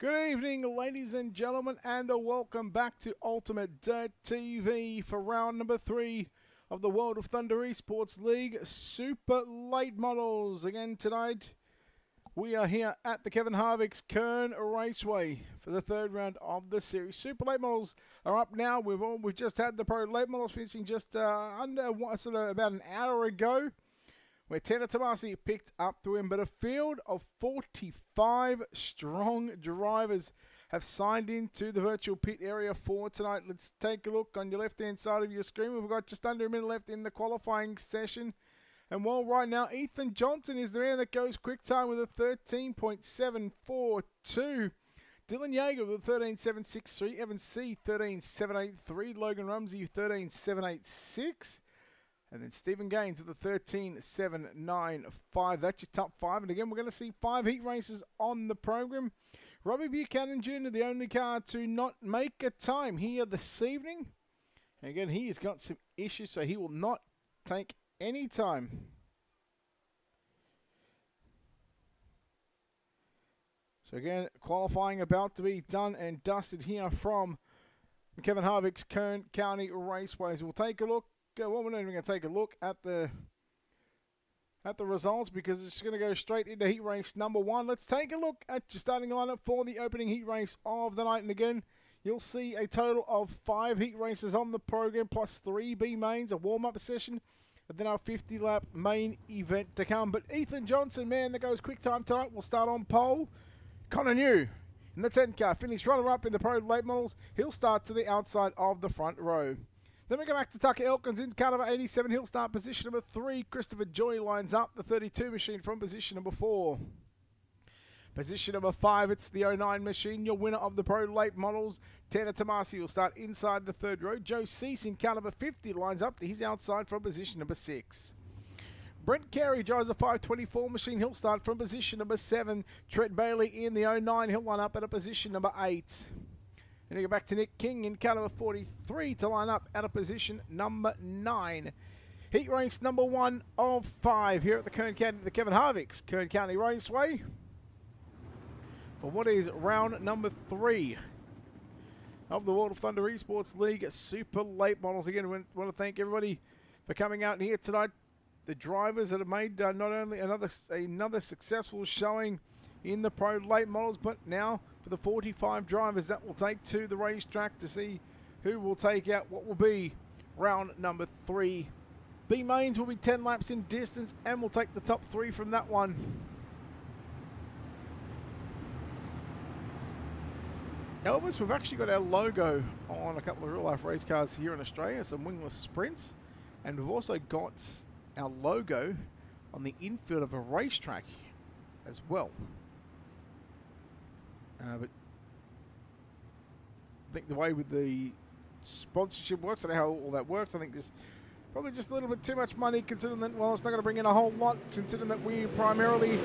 Good evening, ladies and gentlemen, and welcome back to Ultimate Dirt TV for round number 3 of the World of Thunder Esports League Super Late Models. Again tonight, we are here at the Kevin Harvick's Kern Raceway for the third round of the series. Super Late Models are up now. We've just had the Pro Late Models finishing just about an hour ago, where Tanner Tomasi picked up to him, but a field of 45 strong drivers have signed into the virtual pit area for tonight. Let's take a look on your left-hand side of your screen. We've got just under a minute left in the qualifying session. And while right now, Ethan Johnson is the man that goes quick time with a 13.742. Dylan Yeager with a 13.763. Evan C. 13.783. Logan Rumsey 13.786. And then Stephen Gaines with a 13.795. That's your top 5. And again, we're going to see 5 heat races on the program. Robbie Buchanan Jr., the only car to not make a time here this evening. And again, he has got some issues, so he will not take any time. So again, qualifying about to be done and dusted here from Kevin Harvick's Kern County Raceways. We'll take a look. Well, we're not even going to take a look at the results because it's going to go straight into heat race number 1. Let's take a look at your starting lineup for the opening heat race of the night. And again, you'll see a total of 5 heat races on the program, plus 3 B mains, a warm-up session, and then our 50-lap main event to come. But Ethan Johnson, man, that goes quick time tonight, will start on pole. Connor New in the 10 car, finished runner-up in the Pro Late Models. He'll start to the outside of the front row. Then we go back to Tucker Elkins in car number 87. He'll start position number 3. Christopher Joy lines up the 32 machine from position number 4. Position number 5, it's the 09 machine, your winner of the Pro Late Models. Tanner Tomasi will start inside the 3rd row. Joe Cease in car number 50 lines up to his outside from position number 6. Brent Carey drives a 524 machine. He'll start from position number 7. Trent Bailey in the 09. He'll line up at a position number 8. And we go back to Nick King in car number 43 to line up at a position number 9. Heat race number 1 of 5 here at the Kevin Harvick's Kern County Raceway for what is round number 3 of the World of Thunder Esports League Super Late Models. Again, we want to thank everybody for coming out here tonight. The drivers that have made not only another successful showing in the Pro Late Models, but now for the 45 drivers that will take to the racetrack to see who will take out what will be round number 3. B mains will be 10 laps in distance, and we'll take the top 3 from that one. Elvis, we've actually got our logo on a couple of real-life race cars here in Australia, some wingless sprints, and we've also got our logo on the infield of a racetrack as well. But I think the way with the sponsorship works, I don't know how all that works. I think there's probably just a little bit too much money, considering that, well, it's not going to bring in a whole lot, considering that we're primarily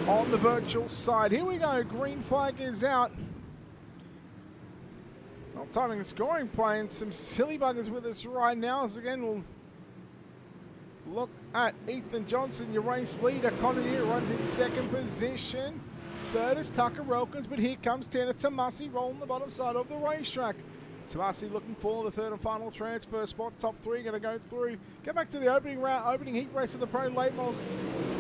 on the virtual side. Here we go. Green flag is out. Well, timing and scoring playing some silly buggers with us right now. So again, we'll look at Ethan Johnson, your race leader. Connor New runs in 2nd position. 3rd is Tucker Elkins, but here comes Tanner Tomasi rolling the bottom side of the racetrack. Tomasi looking for the 3rd and final transfer spot. Top 3 going to go through. Go back to the opening heat race of the Pro Late Models.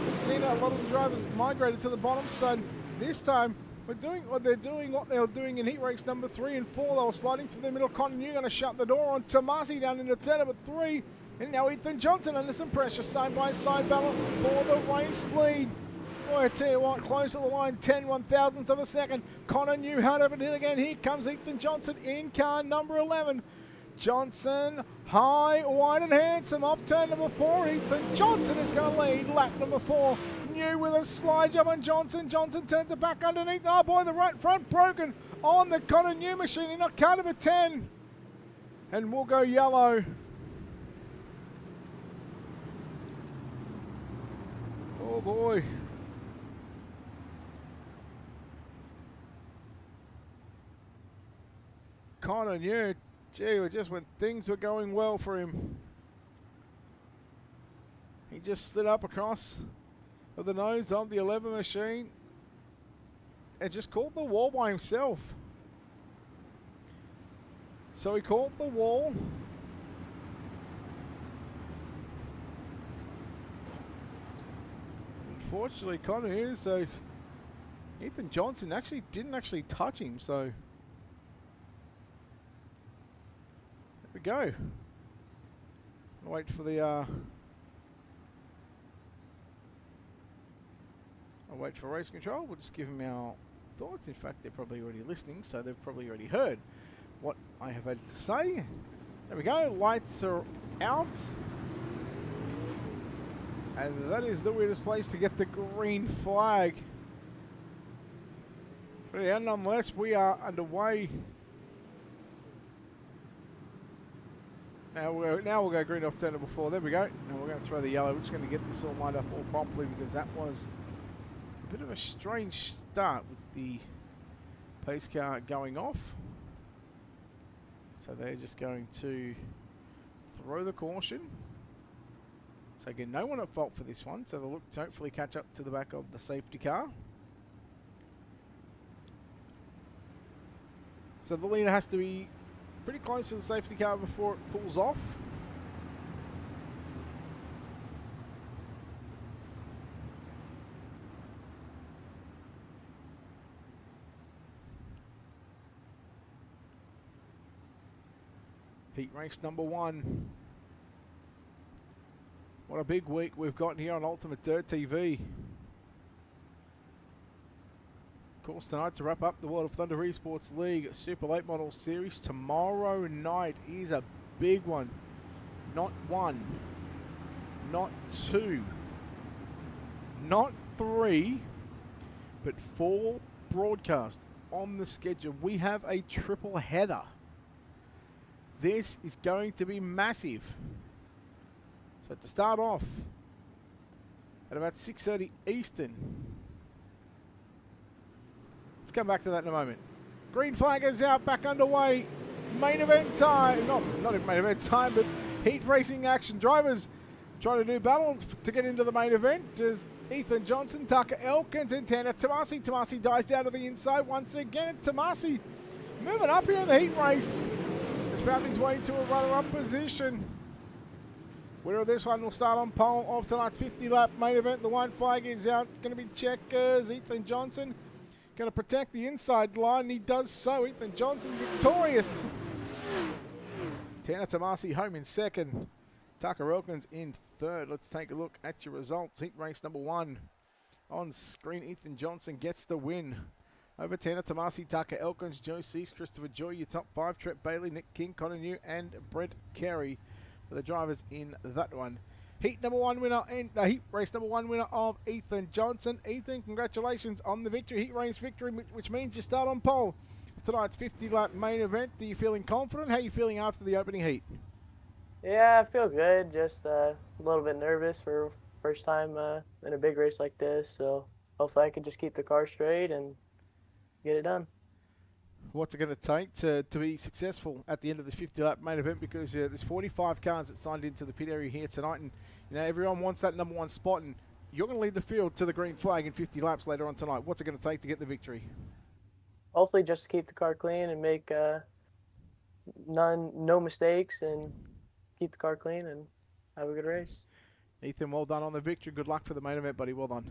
We've seen a lot of the drivers migrated to the bottom side. This time, we're doing what they were doing in heat race number 3 and 4. They were sliding through the middle. Connor New going to shut the door on Tomasi down into turn number 3. And now Ethan Johnson under some pressure, side-by-side battle for the race lead. Boy, I tell you what, close to the line, 10/1000ths of a second. Connor New had over it again. Here comes Ethan Johnson in car number 11. Johnson, high, wide and handsome, off turn number 4. Ethan Johnson is going to lead lap number 4. New with a slide job on Johnson. Johnson turns it back underneath. Oh boy, the right front broken on the Connor New machine in car number 10. And we'll go yellow. Oh boy. Connor New, gee, just when things were going well for him, he just slid up across the nose of the 11 machine and just caught the wall by himself. So he caught the wall. Unfortunately, Connor here, so Ethan Johnson didn't actually touch him, so there we go. Wait for the I'll wait for race control. We'll just give them our thoughts. In fact, they're probably already listening, so they've probably already heard what I have had to say. There we go. Lights are out. And that is the weirdest place to get the green flag. But yeah, nonetheless, we are underway. Now we'll go green off turn number 4. There we go. Now we're going to throw the yellow. We're just going to get this all lined up all properly because that was a bit of a strange start with the pace car going off. So they're just going to throw the caution. So again, no one at fault for this one. So they'll look to hopefully catch up to the back of the safety car. So the leader has to be pretty close to the safety car before it pulls off. Heat race number 1. What a big week we've got here on Ultimate Dirt TV. Of course, tonight to wrap up the World of Thunder Esports League Super Late Model Series tomorrow night is a big one. Not 1, not 2, not 3, but 4 broadcasts on the schedule. We have a triple header. This is going to be massive. So to start off at about 6:30 Eastern. Let's come back to that in a moment. Green flag is out, back underway. Main event time. Not in main event time, but heat racing action. Drivers trying to do battle to get into the main event as Ethan Johnson, Tucker Elkins, and Tanner Tomasi. Tomasi dies down to the inside once again. Tomasi moving up here in the heat race. Has found his way to a runner-up position. Winner of this one will start on pole of tonight's 50-lap main event. The white flag is out. Going to be checkers. Ethan Johnson going to protect the inside line. He does so. Ethan Johnson victorious. Tanner Tomasi home in second. Tucker Elkins in third. Let's take a look at your results. Heat race number 1 on screen. Ethan Johnson gets the win over Tanner Tomasi, Tucker Elkins, Joe Cease, Christopher Joy. Your top 5, Trent Bailey, Nick King, Connor New, and Brett Carey for the drivers in that one. Heat number 1 winner and heat race number 1 winner of Ethan Johnson. Ethan, congratulations on the victory, heat race victory, which means you start on pole for tonight's 50-lap main event. Are you feeling confident? How are you feeling after the opening heat? Yeah, I feel good. Just a little bit nervous for first time in a big race like this. So hopefully I can just keep the car straight and get it done. What's it going to take to be successful at the end of this 50-lap main event? Because there's 45 cars that signed into the pit area here tonight, and everyone wants that number 1 spot, and you're going to lead the field to the green flag in 50 laps later on tonight. What's it going to take to get the victory? Hopefully just keep the car clean and make no mistakes and keep the car clean and have a good race. Ethan, well done on the victory. Good luck for the main event, buddy. Well done.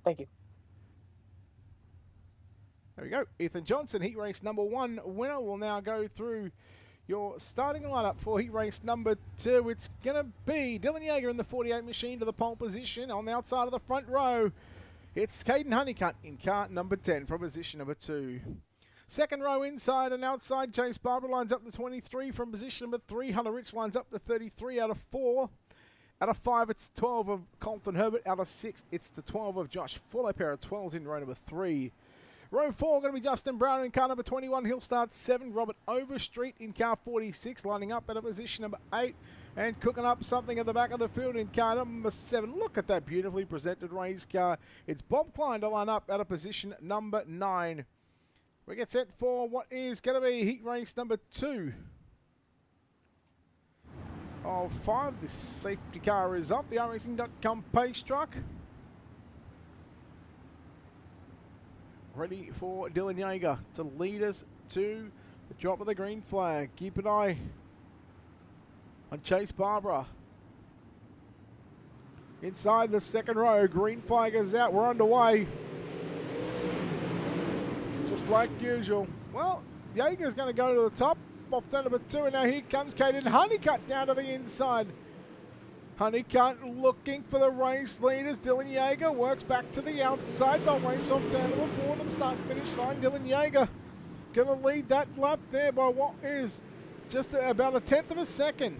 Thank you. There we go. Ethan Johnson, heat race number 1 winner. Will now go through your starting lineup for heat race number 2. It's going to be Dylan Yeager in the 48 machine to the pole position. On the outside of the front row, it's Caden Honeycutt in car number 10 from position number 2. Second row inside and outside, Chase Barber lines up to 23 from position number 3. Hunter Rich lines up to 33 out of 4. Out of 5, it's 12 of Colton Herbert. Out of 6, it's the 12 of Josh Fuller. Pair of 12s in row number 3. Row 4 going to be Justin Brown in car number 21. He'll start 7. Robert Overstreet in car 46, lining up at a position number 8. And cooking up something at the back of the field in car number 7. Look at that beautifully presented race car. It's Bob Klein to line up at a position number 9. We get set for what is going to be heat race number 2 of 5. This safety car is up. The iRacing.com pace truck. ready for Dylan Yeager to lead us to the drop of the green flag. Keep an eye on Chase Barbara. Inside the second row, green flag is out. We're underway. Just like usual. Well, Yeager's going to go to the top. Off turn number 2, and now here comes Caden Honeycutt down to the inside. Honeycutt looking for the race leaders. Dylan Yeager works back to the outside. They'll race off turn number 4 to the start-finish line. Dylan Yeager going to lead that lap there by what is just about a tenth of a second.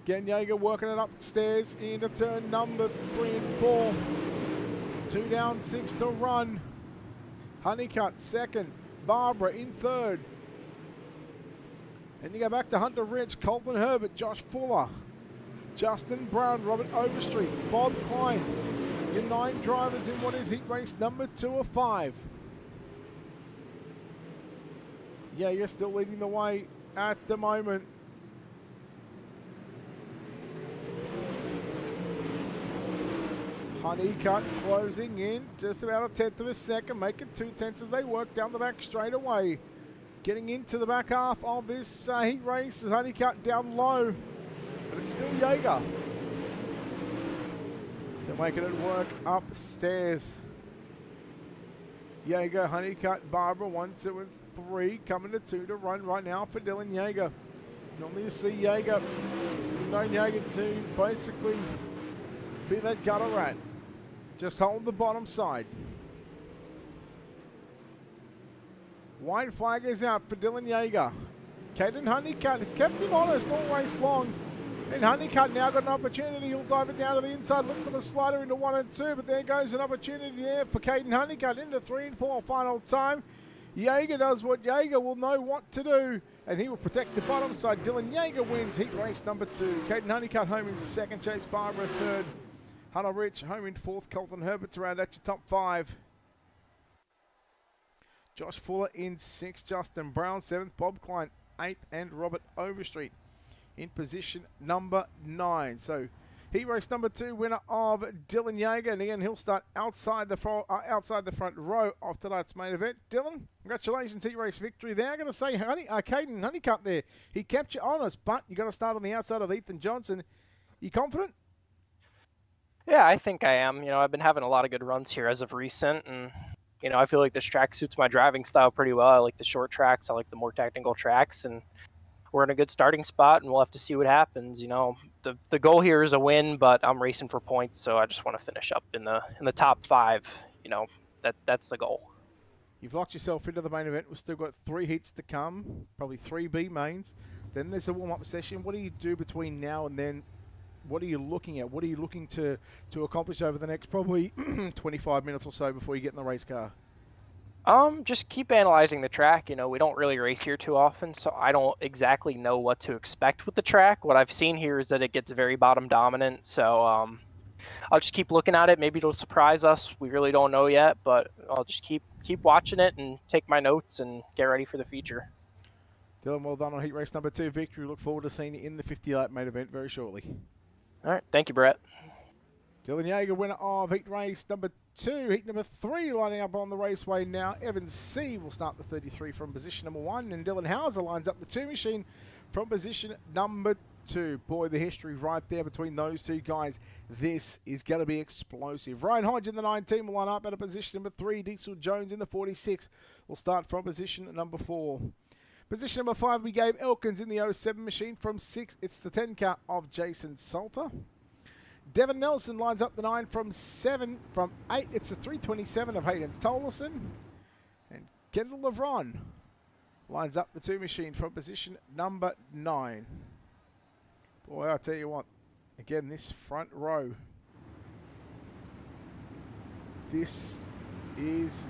Again, Yeager working it upstairs into turn number 3 and 4. 2 down, 6 to run. Honeycutt second. Barbara in third. And you go back to Hunter Rich, Colton Herbert, Josh Fuller, Justin Brown, Robert Overstreet, Bob Klein. Your 9 drivers in what is heat race number 2 of 5. Yeah, you're still leading the way at the moment. Honeycutt closing in just about a tenth of a second, making 2 tenths as they work down the back straight away. Getting into the back half of this heat race is Honeycutt down low, but it's still Yeager. Still making it work upstairs. Yeager, Honeycutt, Barbara, 1, 2, and 3, coming to 2 to run right now for Dylan Yeager. Normally you see Yeager, known Yeager to basically be that gutter rat. Just hold the bottom side. White flag is out for Dylan Yeager. Caden Honeycutt has kept him honest all race long. And Honeycutt now got an opportunity. He'll dive it down to the inside, look for the slider into 1 and 2. But there goes an opportunity there for Caden Honeycutt into 3 and 4 final time. Yeager does what Yeager will know what to do. And he will protect the bottom side. Dylan Yeager wins heat race number 2. Caden Honeycutt home in second. Chase Barbara third. Hunter Rich home in 4th. Colton Herbert to round out your top 5. Josh Fuller in 6th. Justin Brown 7th. Bob Klein 8th. And Robert Overstreet in position number 9. So heat race number 2 winner of Dylan Yeager. And again, he'll start outside the front row of tonight's main event. Dylan, congratulations, heat race victory there. I'm going to say Caden Honeycutt there. He kept you honest, but you got to start on the outside of Ethan Johnson. You confident? Yeah, I think I am. You know, I've been having a lot of good runs here as of recent, and you know, I feel like this track suits my driving style pretty well. I like the short tracks. I like the more technical tracks, and we're in a good starting spot, and we'll have to see what happens. You know, the goal here is a win, but I'm racing for points, so I just want to finish up in the top 5. You know, that's the goal. You've locked yourself into the main event. We've still got 3 heats to come, probably 3 B mains. Then there's a warm-up session. What do you do between now and then? What are you looking at? What are you looking to accomplish over the next probably 25 minutes or so before you get in the race car? Just keep analyzing the track. You know, we don't really race here too often, so I don't exactly know what to expect with the track. What I've seen here is that it gets very bottom dominant, so I'll just keep looking at it. Maybe it'll surprise us. We really don't know yet, but I'll just keep watching it and take my notes and get ready for the feature. Dylan, well done on heat race number 2 victory. Look forward to seeing you in the 50 lap main event very shortly. All right, thank you, Brett. Dylan Yeager, winner of heat race number 2. Heat number 3 lining up on the raceway now. Evan C. will start the 33 from position number 1. And Dylan Hauser lines up the 2 machine from position number 2. Boy, the history right there between those 2 guys. This is going to be explosive. Ryan Hodge in the 19 will line up at a position number 3. Diesel Jones in the 46 will start from position number 4. Position number 5, we gave Elkins in the 07 machine from 6. It's the 10 car of Jason Salter. Devin Nelson lines up the 9 from 7. From 8, it's the 327 of Hayden Tolleson. And Kendall Levron lines up the 2 machine from position number 9. Boy, I tell you what, again, this front row, this is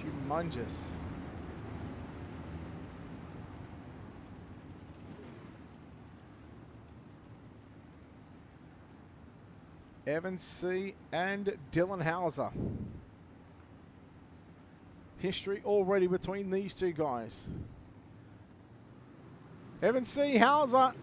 humongous. Evan C. and Dylan Hauser. History already between these 2 guys. Evan C. Hauser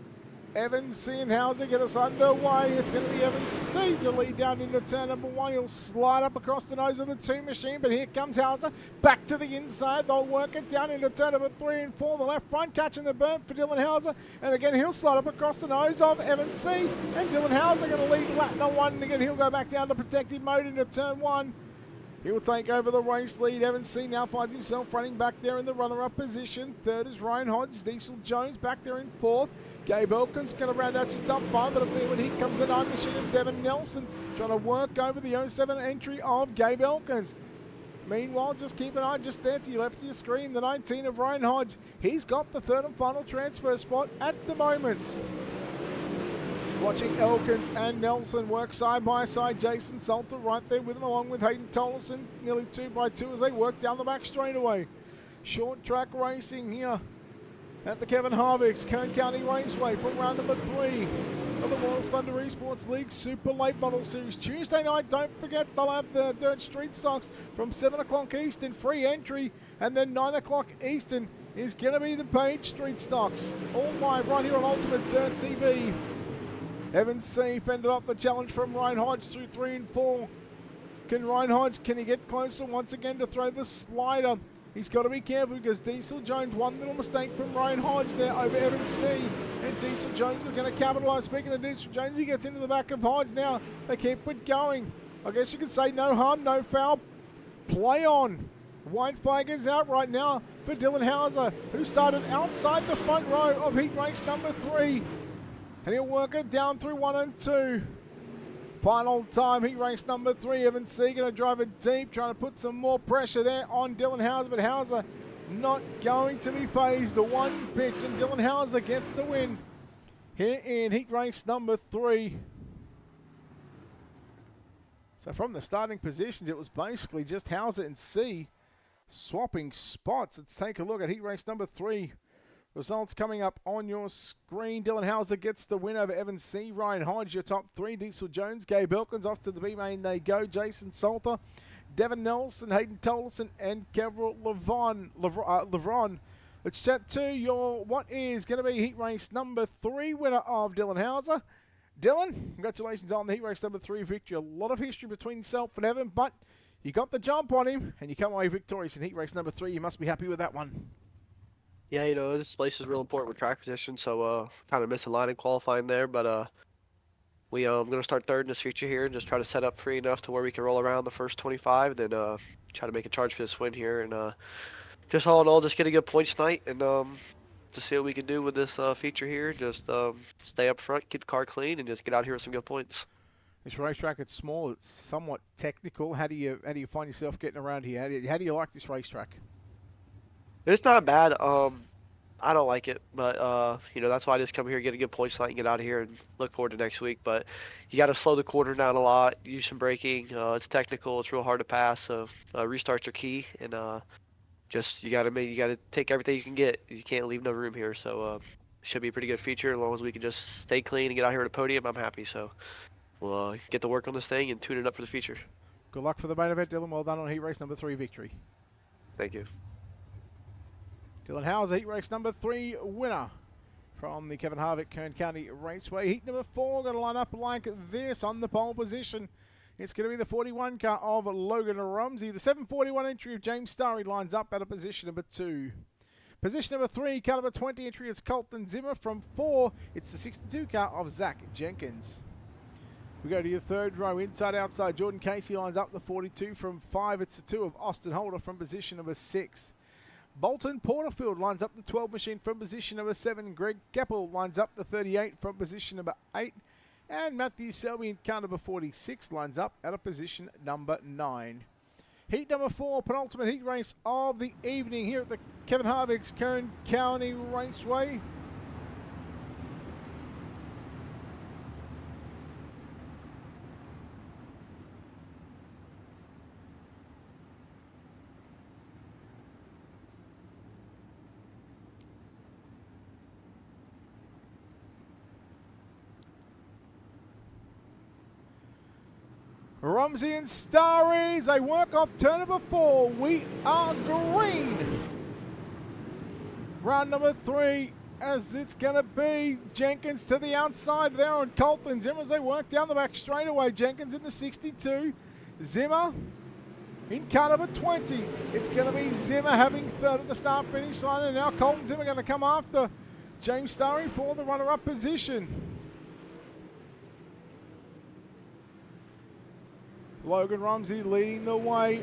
Evans C and Hauser get us underway. It's going to be Evans C to lead down into turn number 1. He'll slide up across the nose of the 2 machine, but here comes Hauser back to the inside. They'll work it down into turn number 3 and 4. The left front catching the burn for Dylan Hauser, and again he'll slide up across the nose of Evans C, and Dylan Hauser going to lead lap number 1, and again he'll go back down to protective mode into turn 1. He will take over the race lead. Evans C now finds himself running back there in the runner-up position. Third is Ryan Hodge. Diesel Jones back there in 4th. Gabe Elkins going to round out your top 5, but I'll tell you what, here comes the 9 machine of Devin Nelson trying to work over the 07 entry of Gabe Elkins. Meanwhile, just keep an eye just there to your left of your screen, the 19 of Ryan Hodge. He's got the 3rd and final transfer spot at the moment. Watching Elkins and Nelson work side by side. Jason Salter right there with him, along with Hayden Tolleson, nearly 2 by 2 as they work down the back straightaway. Short track racing here at the Kevin Harvick's Kern County Raceway from round number 3 of the Royal Thunder Esports League Super Late Model Series. Tuesday night, don't forget, they'll have the Dirt Street Stocks from 7 o'clock Eastern, free entry, and then 9 o'clock Eastern is going to be the Page Street Stocks. All live right here on Ultimate Dirt TV. Evans C fended off the challenge from Ryan Hodge through 3 and 4. Can Ryan Hodge, can he get closer once again to throw the slider? He's got to be careful because Diesel Jones, one little mistake from Ryan Hodge there over Evans C. And Diesel Jones is going to capitalise. Speaking of Diesel Jones, he gets into the back of Hodge now. They keep it going. I guess you could say no harm, no foul. Play on. White flag is out right now for Dylan Hauser, who started outside the front row of heat race number 3. And he'll work it down through 1 and 2. Final time, heat race number 3. Evans C going to drive it deep, trying to put some more pressure there on Dylan Hauser, but Hauser not going to be phased. The one pitch, and Dylan Hauser gets the win here in heat race number 3. So from the starting positions, it was basically just Hauser and C swapping spots. Let's take a look at heat race number 3. Results coming up on your screen. Dylan Hauser gets the win over Evans C. Ryan Hodge, your top 3. Diesel Jones, Gabe Elkins off to the B-main. They go. Jason Salter, Devin Nelson, Hayden Tolleson, and Kevril Levron. Let's chat to your what is going to be heat race number 3 winner of Dylan Hauser. Dylan, congratulations on the heat race number 3 victory. A lot of history between yourself and Evan, but you got the jump on him, and you come away victorious in heat race number 3. You must be happy with that one. Yeah, you know, this place is real important with track position, so kind of missed a line in qualifying there, but I'm going to start 3rd in this feature here and just try to set up free enough to where we can roll around the first 25, then try to make a charge for this win here, and just all in all, just get a good points night, and to see what we can do with this feature here. Just stay up front, keep the car clean, and just get out here with some good points. This racetrack, it's small, it's somewhat technical. How do you find yourself getting around here? How do you like this racetrack? It's not bad. I don't like it, but you know, that's why I just come here, get a good points night, and get out of here, and look forward to next week. But you got to slow the corner down a lot, use some braking. It's technical, it's real hard to pass, so restarts are key, and just you got to take everything you can get. You can't leave no room here. So should be a pretty good feature as long as we can just stay clean and get out here at the podium. I'm happy. So we'll get to work on this thing and tune it up for the future. Good luck for the main event, Dylan. Well done on heat race number 3 victory. Thank you. Dylan Hauser, heat race number 3 winner from the Kevin Harvick Kern County Raceway. Heat number 4 going to line up like this on the pole position. It's going to be the 41 car of Logan Rumsey. The 741 entry of James Starry lines up at a position number 2. Position number 3, car number 20 entry is Colton Zimmer. From 4, it's the 62 car of Zach Jenkins. We go to your 3rd row, inside outside. Jordan Casey lines up the 42. From 5, it's the 2 of Austin Holder from position number 6. Bolton Porterfield lines up the 12 machine from position number 7. Greg Keppel lines up the 38 from position number 8. And Matthew Selby in car number 46 lines up at a position number 9. Heat number 4, penultimate heat race of the evening here at the Kevin Harvick's Kern County Raceway. Rumsey and Starries, they work off turn number 4. We are green. Round number 3 as it's going to be Jenkins to the outside there on Colton Zimmer as they work down the back straightaway. Jenkins in the 62. Zimmer in car number 20. It's going to be Zimmer having third at the start-finish line, and now Colton Zimmer going to come after James Starry for the runner-up position. Logan Rumsey leading the way.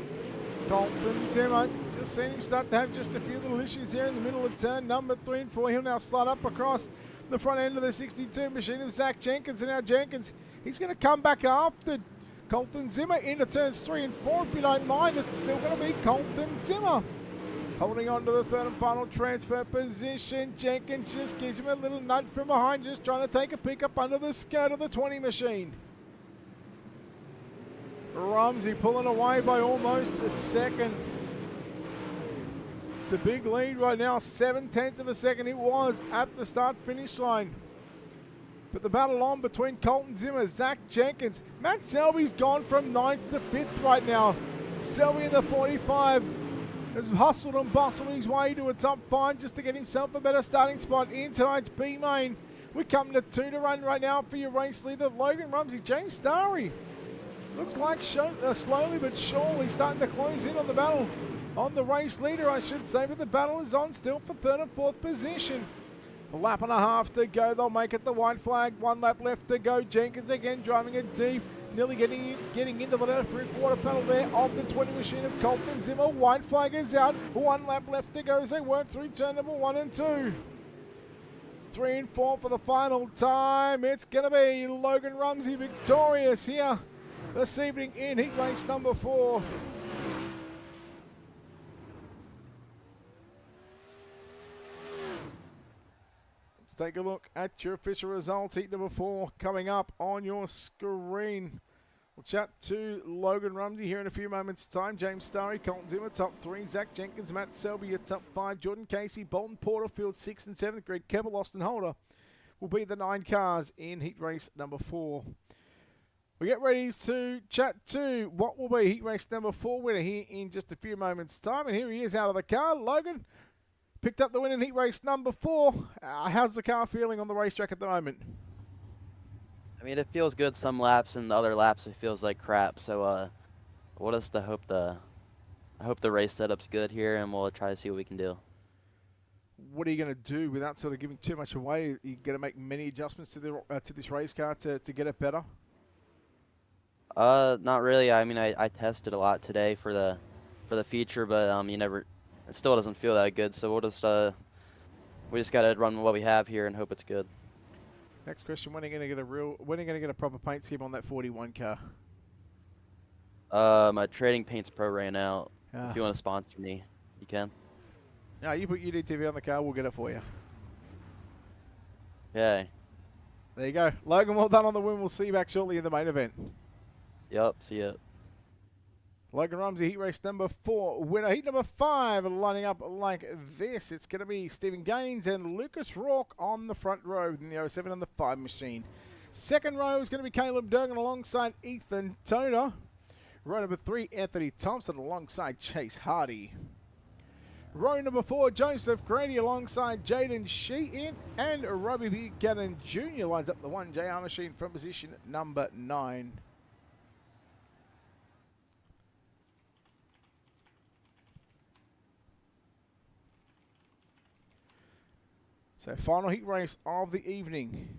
Colton Zimmer just seen him start to have just a few little issues here in the middle of turn number 3 and 4. He'll now slide up across the front end of the 62 machine of Zach Jenkins. And now Jenkins, he's going to come back after Colton Zimmer into turns 3 and 4. If you don't mind, it's still going to be Colton Zimmer holding on to the third and final transfer position. Jenkins just gives him a little nudge from behind, just trying to take a pick up under the skirt of the 20 machine. Rumsey pulling away by almost a second. It's a big lead right now, 7/10 of a second it was at the start-finish line. But the battle on between Colton Zimmer, Zach Jenkins. Matt Selby's gone from 9th to 5th right now. Selby in the 45 has hustled and bustled his way to a top 5 just to get himself a better starting spot in tonight's B main. We're coming to 2 to run right now for your race leader, Logan Rumsey. James Starry looks like slowly but surely starting to close in on the battle. On the race leader, I should say, but the battle is on still for 3rd and 4th position. A lap and a half to go. They'll make it the white flag. 1 lap left to go. Jenkins again driving it deep. Nearly getting into the left three-quarter panel there of the 20 machine of Colton Zimmer. White flag is out. 1 lap left to go as they work through turn number 1 and 2. 3 and 4 for the final time. It's going to be Logan Rumsey victorious here this evening in heat race number 4. Let's take a look at your official results. Heat number 4 coming up on your screen. We'll chat to Logan Rumsey here in a few moments' time. James Starry, Colton Zimmer, top 3. Zach Jenkins, Matt Selby, your top 5. Jordan Casey, Bolton Porterfield, 6th and 7th. Greg Keppel, Austin Holder will be the 9 cars in heat race number 4. We get ready to chat to what will be heat race number 4 winner here in just a few moments' time. And here he is out of the car. Logan picked up the win in heat race number 4. How's the car feeling on the racetrack at the moment? I mean, it feels good some laps, and the other laps it feels like crap. So, we'll just I hope the race setup's good here, and we'll try to see what we can do. What are you going to do without sort of giving too much away? Are you going to make many adjustments to this race car to get it better? Not really. I mean, I tested a lot today for the feature, but it still doesn't feel that good. So we just gotta run what we have here and hope it's good. Next question: when are you going to get a proper paint scheme on that 41 car? My trading paints pro ran out. Ah. If you want to sponsor me, you can. No, you put UDTV on the car, we'll get it for you. Okay. There you go. Logan, well done on the win. We'll see you back shortly in the main event. Yep. See ya. Logan Rumsey, heat race number 4 winner. Heat number 5 lining up like this. It's going to be Stephen Gaines and Lucas Rourke on the front row in the 07 and the 5 machine. Second row is going to be Caleb Durgan alongside Ethan Toner. Row number 3, Anthony Thompson alongside Chase Hardy. Row number 4, Joseph Grady alongside Jaden Sheehan, and Robbie Buchanan Jr. lines up the 1 JR machine from position number 9. So final heat race of the evening.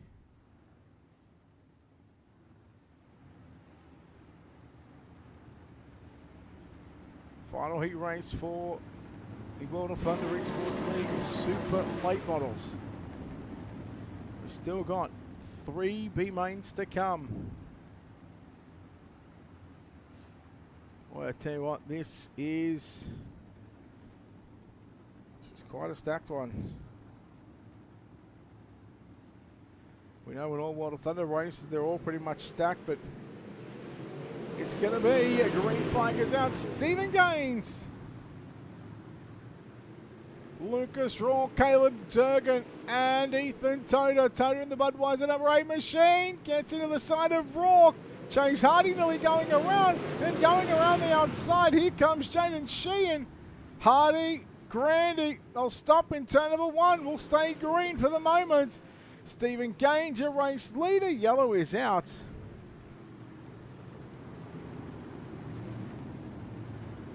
Final heat race for the World of Thunder Esports League Super Late Models. We've still got 3 B mains to come. Well, I tell you what, this is quite a stacked one. We know with all World of Thunder races, they're all pretty much stacked, but it's going to be a green flag is out. Stephen Gaines, Lucas Rourke, Caleb Durgan, and Ethan Toder. Toder in the Budweiser number 8 machine gets into the side of Rourke. Chase Hardy nearly going around, and going around the outside. Here comes Jaden Sheehan. Hardy Grandy. They'll stop in turn number 1. Will stay green for the moment. Stephen Gaines, your race leader. Yellow is out.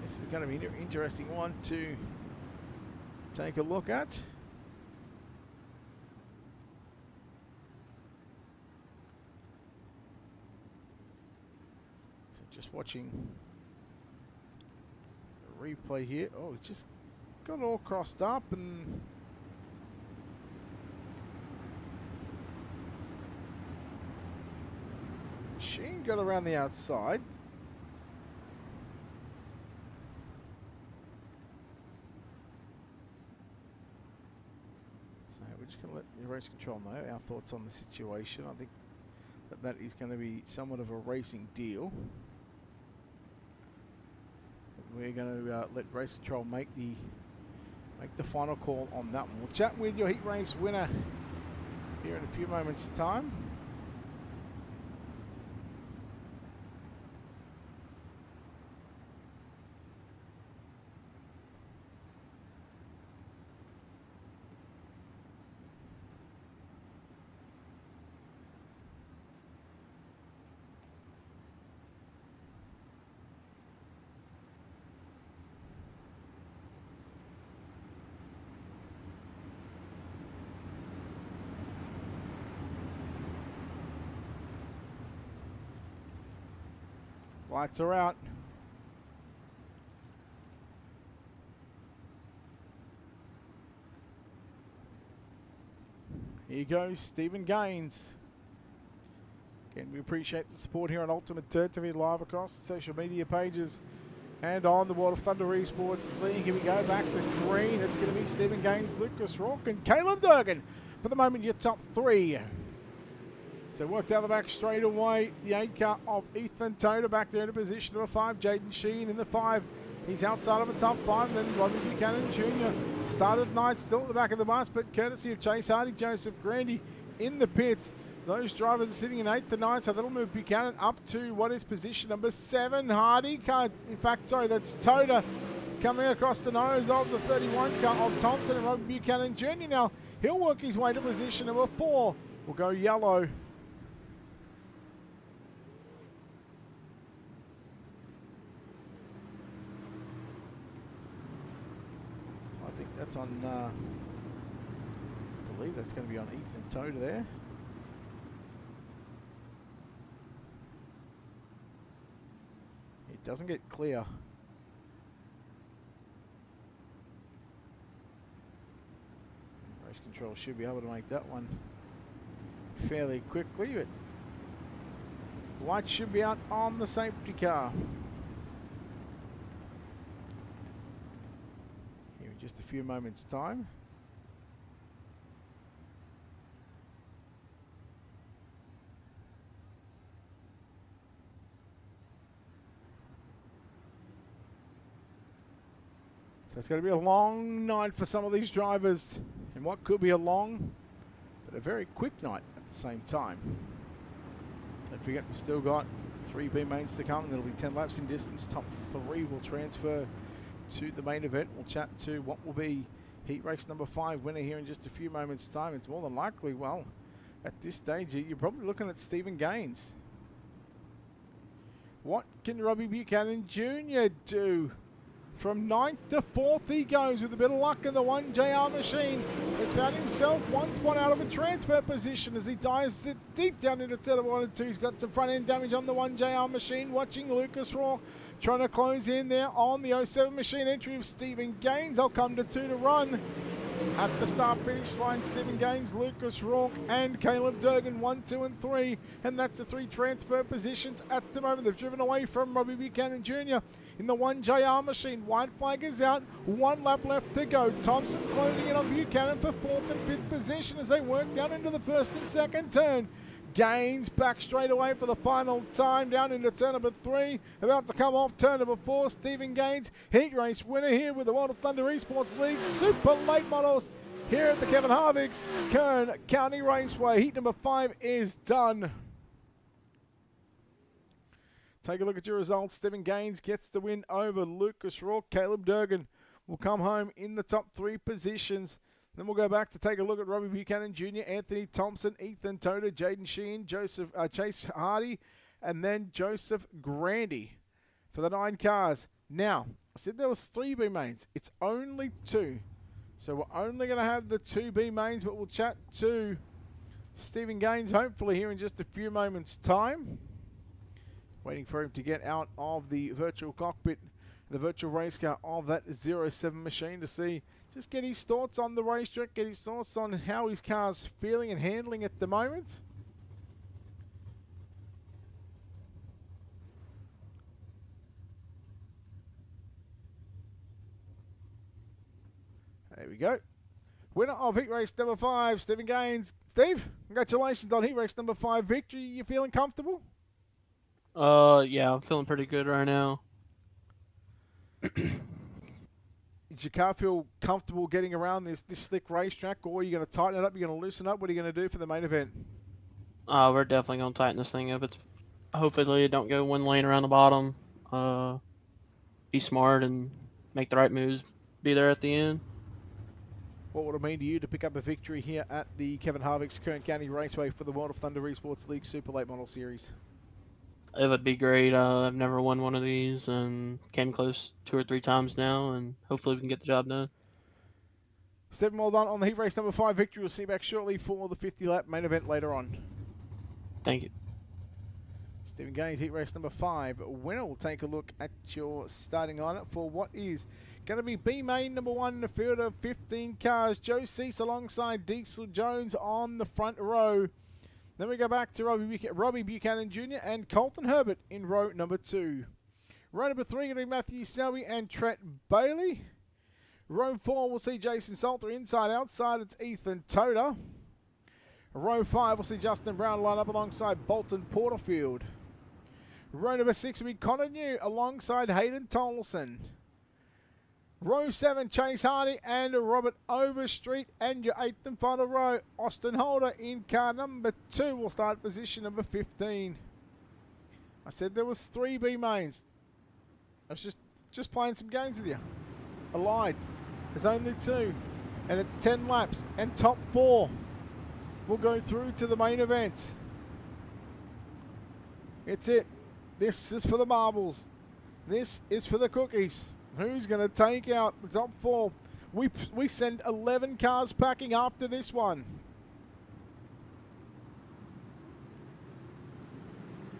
This is going to be an interesting one to take a look at. So just watching the replay here. Oh, it just got all crossed up and Sheen got around the outside. So we're just going to let the race control know our thoughts on the situation. I think that is going to be somewhat of a racing deal. We're going to let race control make the final call on that one. We'll chat with your heat race winner here in a few moments' time. Lights are out. Here goes Stephen Gaines. Again, we appreciate the support here on Ultimate Dirt TV live across the social media pages and on the World of Thunder Esports League. Here we go back to green. It's going to be Stephen Gaines, Lucas Rourke and Caleb Durgan. For the moment, your top 3. So worked out the back straight away. The 8 car of Ethan Toda back there in position number 5. Jaden Sheen in the 5. He's outside of the top 5. Then Robbie Buchanan Jr. started night still at the back of the bus, but courtesy of Chase Hardy, Joseph Grandy in the pits. Those drivers are sitting in 8th and 9th, so that'll move Buchanan up to what is position number 7. Hardy car, in fact, sorry, that's Toda coming across the nose of the 31 car of Thompson and Robbie Buchanan Jr. Now, he'll work his way to position number 4. We'll go yellow. That's on, I believe that's going to be on Ethan Toda there. It doesn't get clear. Race control should be able to make that one fairly quickly, but lights should be out on the safety car. Just a few moments' time. So it's going to be a long night for some of these drivers, and what could be a long, but a very quick night at the same time. Don't forget, we've still got 3 B mains to come. There'll be 10 laps in distance. Top 3 will transfer to the main event. We'll chat to what will be heat race number 5 winner here in just a few moments' time. It's more than likely, well, at this stage, you're probably looking at Stephen Gaines. What can Robbie Buchanan Jr. do? From 9th to 4th he goes with a bit of luck in the 1JR machine. Has found himself one spot out of a transfer position as he dives it deep down into turn 1 and 2. He's got some front end damage on the 1JR machine. Watching Lucas Rourke trying to close in there on the 07 machine. Entry of Stephen Gaines. I'll come to 2 to run. At the start-finish line, Stephen Gaines, Lucas Rourke and Caleb Durgan, 1, 2 and 3. And that's the 3 transfer positions at the moment. They've driven away from Robbie Buchanan Jr. in the 1JR machine. White flag is out. 1 lap left to go. Thompson closing in on Buchanan for 4th and 5th position as they work down into the 1st and 2nd turn. Gaines back straight away for the final time down into turn number 3. About to come off turn number 4. Stephen Gaines, heat race winner here with the World of Thunder Esports League Super Late Models here at the Kevin Harvick's Kern County Raceway. Heat number 5 is done. Take a look at your results. Stephen Gaines gets the win over Lucas Rourke. Caleb Durgan will come home in the top 3 positions. Then we'll go back to take a look at Robbie Buchanan Jr., Anthony Thompson, Ethan Toda, Jaden Sheehan, Chase Hardy, and then Joseph Grandy for the 9 cars. Now, I said there was 3 B mains. It's only 2. So we're only going to have the 2 B mains, but we'll chat to Stephen Gaines hopefully here in just a few moments' time. Waiting for him to get out of the virtual cockpit, the virtual race car of that 07 machine to see, just get his thoughts on the racetrack, get his thoughts on how his car's feeling and handling at the moment. There we go. Winner of heat race number 5, Stephen Gaines. Steve, congratulations on heat race number 5 victory. You feeling comfortable? Yeah, I'm feeling pretty good right now. Does your car feel comfortable getting around this slick racetrack, or are you going to tighten it up? You're going to loosen up? What are you going to do for the main event? We're definitely gonna tighten this thing up. It's hopefully it don't go one lane around the bottom. Be smart and make the right moves. Be there at the end. What would it mean to you to pick up a victory here at the Kevin Harvick's Kern County Raceway for the World of Thunder Esports League Super Late Model Series? It would be great. I've never won one of these and came close 2 or 3 times now, and hopefully we can get the job done. Stephen, well done on the heat race number 5 victory. We'll see you back shortly for the 50-lap main event later on. Thank you. Stephen Gaines, heat race number 5 winner. We'll take a look at your starting lineup for what is going to be B main number 1 in a field of 15 cars. Joe Cease alongside Diesel Jones on the front row. Then we go back to Robbie Buchanan Jr. and Colton Herbert in row number 2. Row number 3 going to be Matthew Selby and Trent Bailey. Row 4 we'll see Jason Salter inside outside. It's Ethan Toda. Row 5 we'll see Justin Brown line up alongside Bolton Porterfield. Row number 6 will be Connor New alongside Hayden Tolson. Row 7, Chase Hardy and Robert Overstreet. And your 8th and final row, Austin Holder in car number 2 will start position number 15. I said there was 3 B mains. I was just playing some games with you. I lied. There's only 2. And it's 10 laps. And top 4 will go through to the main event. It's it. This is for the marbles. This is for the cookies. Who's going to take out the top 4? We send 11 cars packing after this one.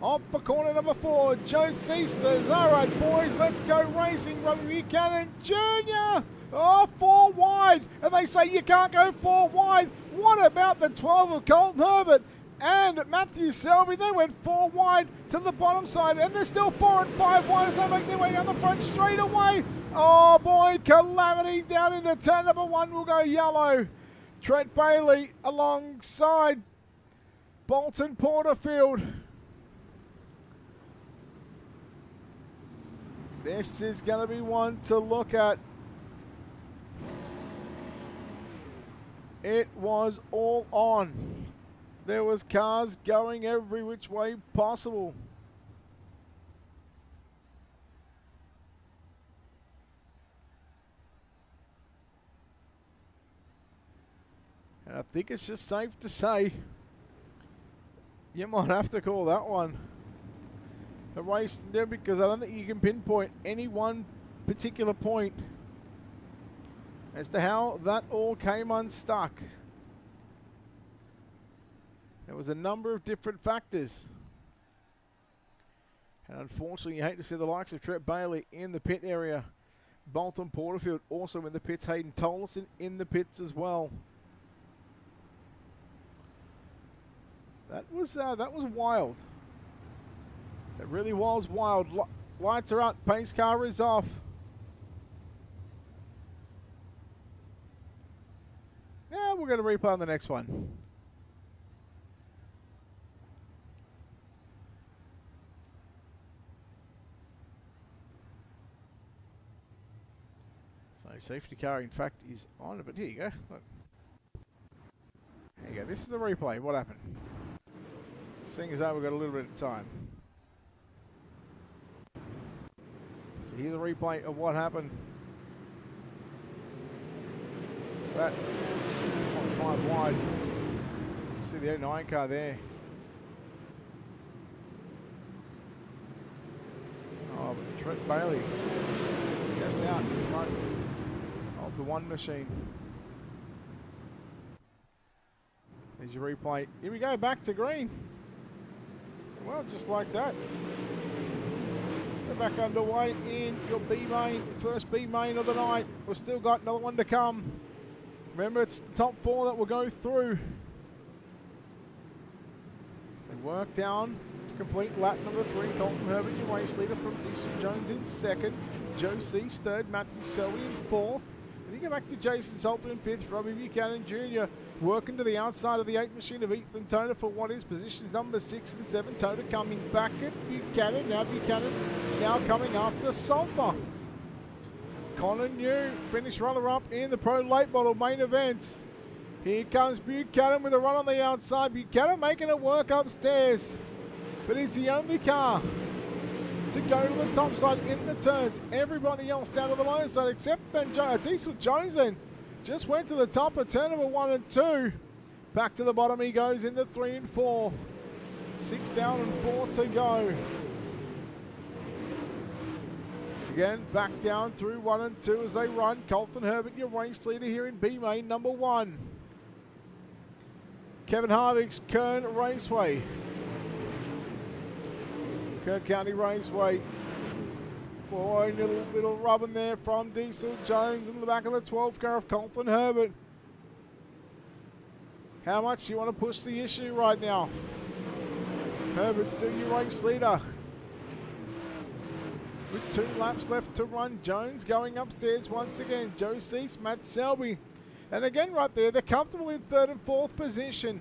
Off for corner number 4, Joe Cease says, all right, boys, let's go racing. Robbie Buchanan Jr. Oh, 4 wide. And they say you can't go 4 wide. What about the 12 of Colton Herbert and Matthew Selby? They went 4 wide to the bottom side, and they're still 4 and 5 wide as they make their way down the front straight away. Oh boy, calamity down into turn number 1 will go yellow. Trent Bailey alongside Bolton Porterfield. This is going to be one to look at. It was all on. There was cars going every which way possible. And I think it's just safe to say you might have to call that one a race there, because I don't think you can pinpoint any one particular point as to how that all came unstuck. There was a number of different factors. And unfortunately, you hate to see the likes of Trent Bailey in the pit area. Bolton Porterfield also in the pits. Hayden Tolson in the pits as well. That was wild. It really was wild. Lights are up. Pace car is off. Yeah, we're going to replay on the next one. So safety car, in fact, is on. But here you go. Look. There you go. This is the replay. What happened? Seeing as though we've got a little bit of time. So here's a replay of what happened. that 0.5 wide. You see the 09 car there. Oh, but Trent Bailey steps out in front of the one machine. There's your replay. Here we go, back to green. Well, just like that. We're back underway in your B main, first B main of the night. We've still got another one to come. Remember, it's the top 4 that will go through. So work down to complete lap number 3. Colton Herbert, your race leader, from Diesel Jones in second. Joe Cease third. Matthew Selby in fourth. Then you go back to Jason Salter in fifth. Robbie Buchanan Jr. working to the outside of the 8 machine of Ethan Toner for what is positions number 6 and 7. Toner coming back at Buchanan. Now Buchanan now coming after Salter. Connor New, finished runner-up in the Pro Late Model main event. Here comes Buchanan with a run on the outside. Buchanan making it work upstairs. But he's the only car to go to the top side in the turns. Everybody else down to the low side except Diesel Jones then just went to the top of turn number 1 and 2. Back to the bottom he goes into 3 and 4. 6 down and 4 to go. Again, back down through 1 and 2 as they run. Colton Herbert, your race leader here in B main number 1. Kevin Harvick's Kern Raceway. Kern County Raceway. Boy, little rubbing there from Diesel Jones in the back of the 12 car of Colton Herbert. How much do you want to push the issue right now? Herbert's still your race leader. With 2 laps left to run, Jones going upstairs once again. Joe Cease, Matt Selby. And again right there, they're comfortable in 3rd and 4th position.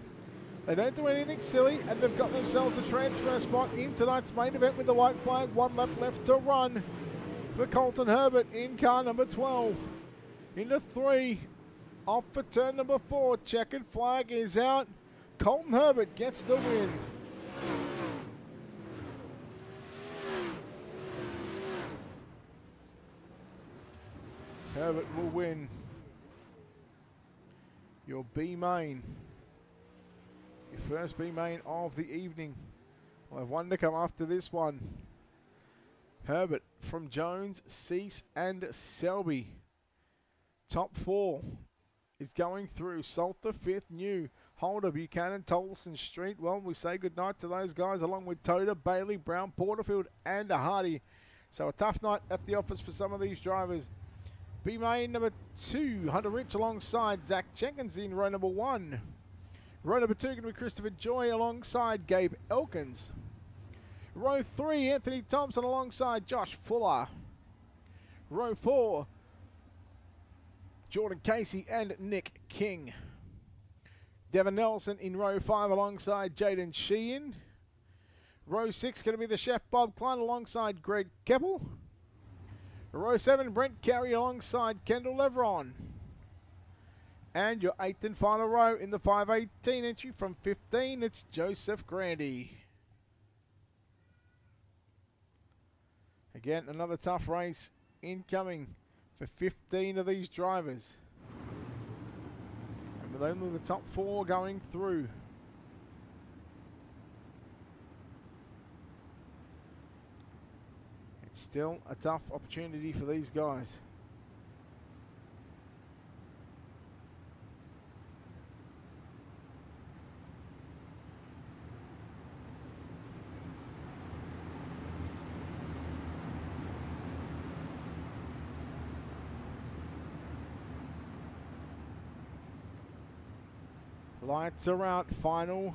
They don't do anything silly, and they've got themselves a transfer spot in tonight's main event with the white flag. 1 lap left to run for Colton Herbert in car number 12. Into 3, off for turn number 4. Checkered flag is out. Colton Herbert gets the win. Herbert will win your B main. Your first B main of the evening. We'll have one to come after this one. Herbert from Jones, Cease and Selby. Top 4 is going through. Salter 5th, New, Holder, Buchanan, Tolson, Street. Well, we say goodnight to those guys along with Toda, Bailey, Brown, Porterfield and Hardy. So a tough night at the office for some of these drivers. B main number 2, Hunter Rich alongside Zach Jenkins in row number 1. Row number 2 going to be Christopher Joy alongside Gabe Elkins. Row 3, Anthony Thompson alongside Josh Fuller. Row 4, Jordan Casey and Nick King. Devin Nelson in row 5 alongside Jaden Sheehan. Row 6 going to be the chef Bob Klein alongside Greg Keppel. Row 7, Brent Carey alongside Kendall Leveron. And your 8th and final row in the 518 entry from 15, it's Joseph Grandy. Again, another tough race incoming for 15 of these drivers. And with only the top 4 going through. It's still a tough opportunity for these guys. Lights are out, final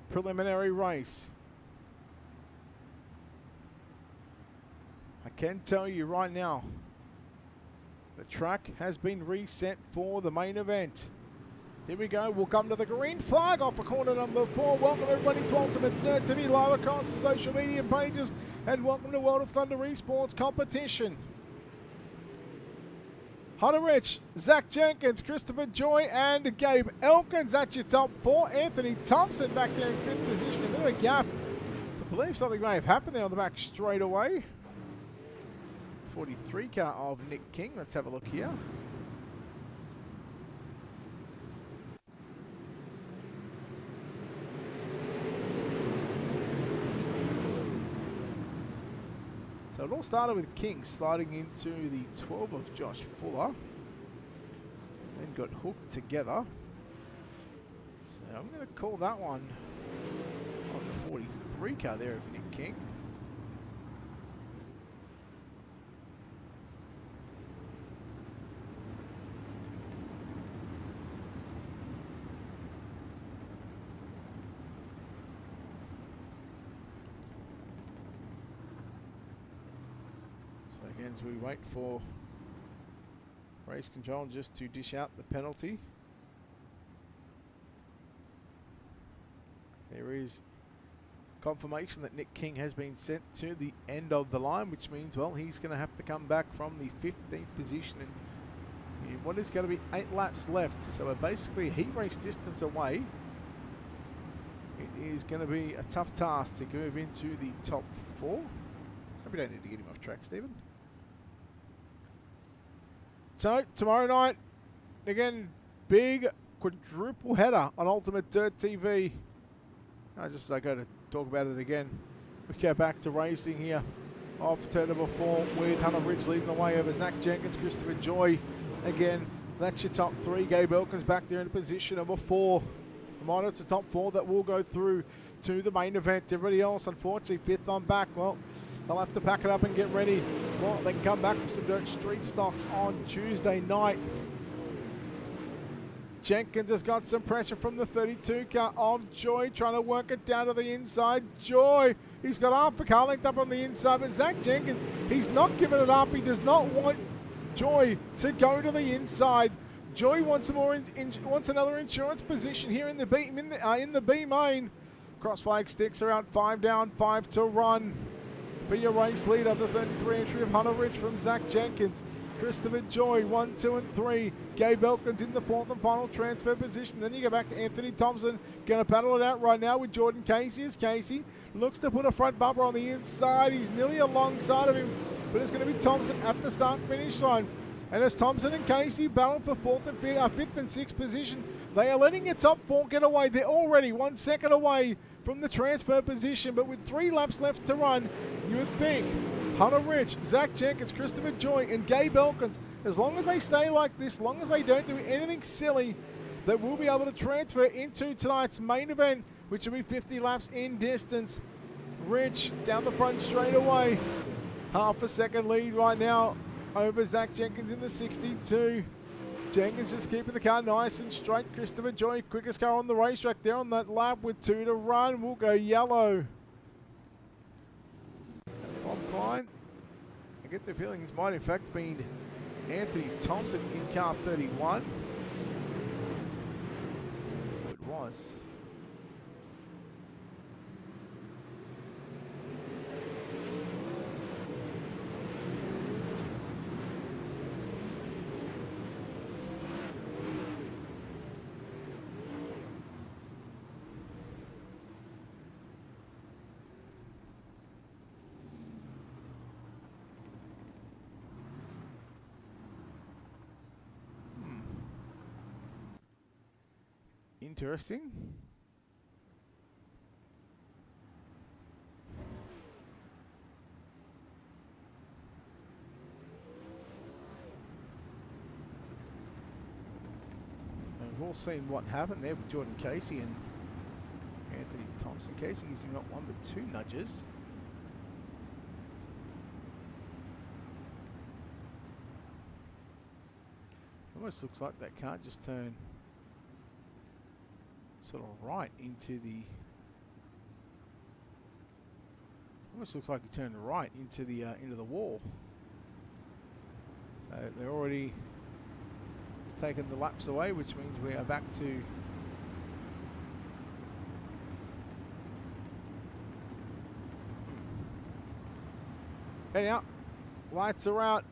preliminary race. I can tell you right now, the track has been reset for the main event. Here we go, we'll come to the green flag off of corner number 4. Welcome everybody to Ultimate TV live across the social media pages, and welcome to World of Thunder Esports competition. Hunter Rich, Zach Jenkins, Christopher Joy and Gabe Elkins. That's your top 4. Anthony Thompson back there in 5th position. A bit of a gap. So I believe something may have happened there on the back straight away. 43 car of Nick King. Let's have a look here. So it all started with King sliding into the 12 of Josh Fuller. Then got hooked together. So I'm going to call that one on the 43 car there of Nick King. So again, as we wait for race control just to dish out the penalty. There is confirmation that Nick King has been sent to the end of the line, which means, well, he's going to have to come back from the 15th position in what is going to be 8 laps left. So we're basically a heat race distance away. It is going to be a tough task to move into the top 4. Hope we don't need to get him off track, Stephen. So tomorrow night, again, big quadruple header on Ultimate Dirt TV. Just as I go to talk about it again, we go back to racing here off turn number 4 with Hunter Ridge leading the way over Zach Jenkins, Christopher Joy. Again, that's your top 3. Gabe Elkins back there in position number 4. Reminder, it's the top 4 that will go through to the main event. Everybody else, unfortunately, 5th on back. Well, they'll have to pack it up and get ready. Well, they can come back with some dirt street stocks on Tuesday night. Jenkins has got some pressure from the 32 car of Joy, trying to work it down to the inside. Joy, he's got half a car linked up on the inside, but Zach Jenkins, he's not giving it up. He does not want Joy to go to the inside. Joy wants some more, wants another insurance position here in the B main. Cross flag sticks are out, 5 down, 5 to run. For your race leader, the 33 entry of Hunter Ridge from Zach Jenkins. Christopher Joy, 1, 2, and 3. Gabe Elkins in the 4th and final transfer position. Then you go back to Anthony Thompson. Going to battle it out right now with Jordan Casey as Casey looks to put a front bumper on the inside. He's nearly alongside of him, but it's going to be Thompson at the start-finish line. And as Thompson and Casey battle for 4th and 5th and 6th position, they are letting your top 4 get away. They're already 1 second away from the transfer position, but with 3 laps left to run, you would think Hunter Ridge, Zach Jenkins, Christopher Joy, and Gabe Elkins, as long as they stay like this, as long as they don't do anything silly, they will be able to transfer into tonight's main event, which will be 50 laps in distance. Ridge down the front straight away. Half a second lead right now over Zach Jenkins in the 62. Jenkins just keeping the car nice and straight. Christopher Joy, quickest car on the racetrack there on that lap with 2 to run. We'll go yellow. Bob Klein, I get the feeling this might in fact been Anthony Thompson in car 31. It was. Interesting. And we've all seen what happened there with Jordan Casey and Anthony Thompson. Casey gives him not 1 but 2 nudges. Almost looks like that car just turned sort of right into the. Almost looks like he turned right into the wall. So they're already taking the laps away, which means we are back to heading out. Lights are out.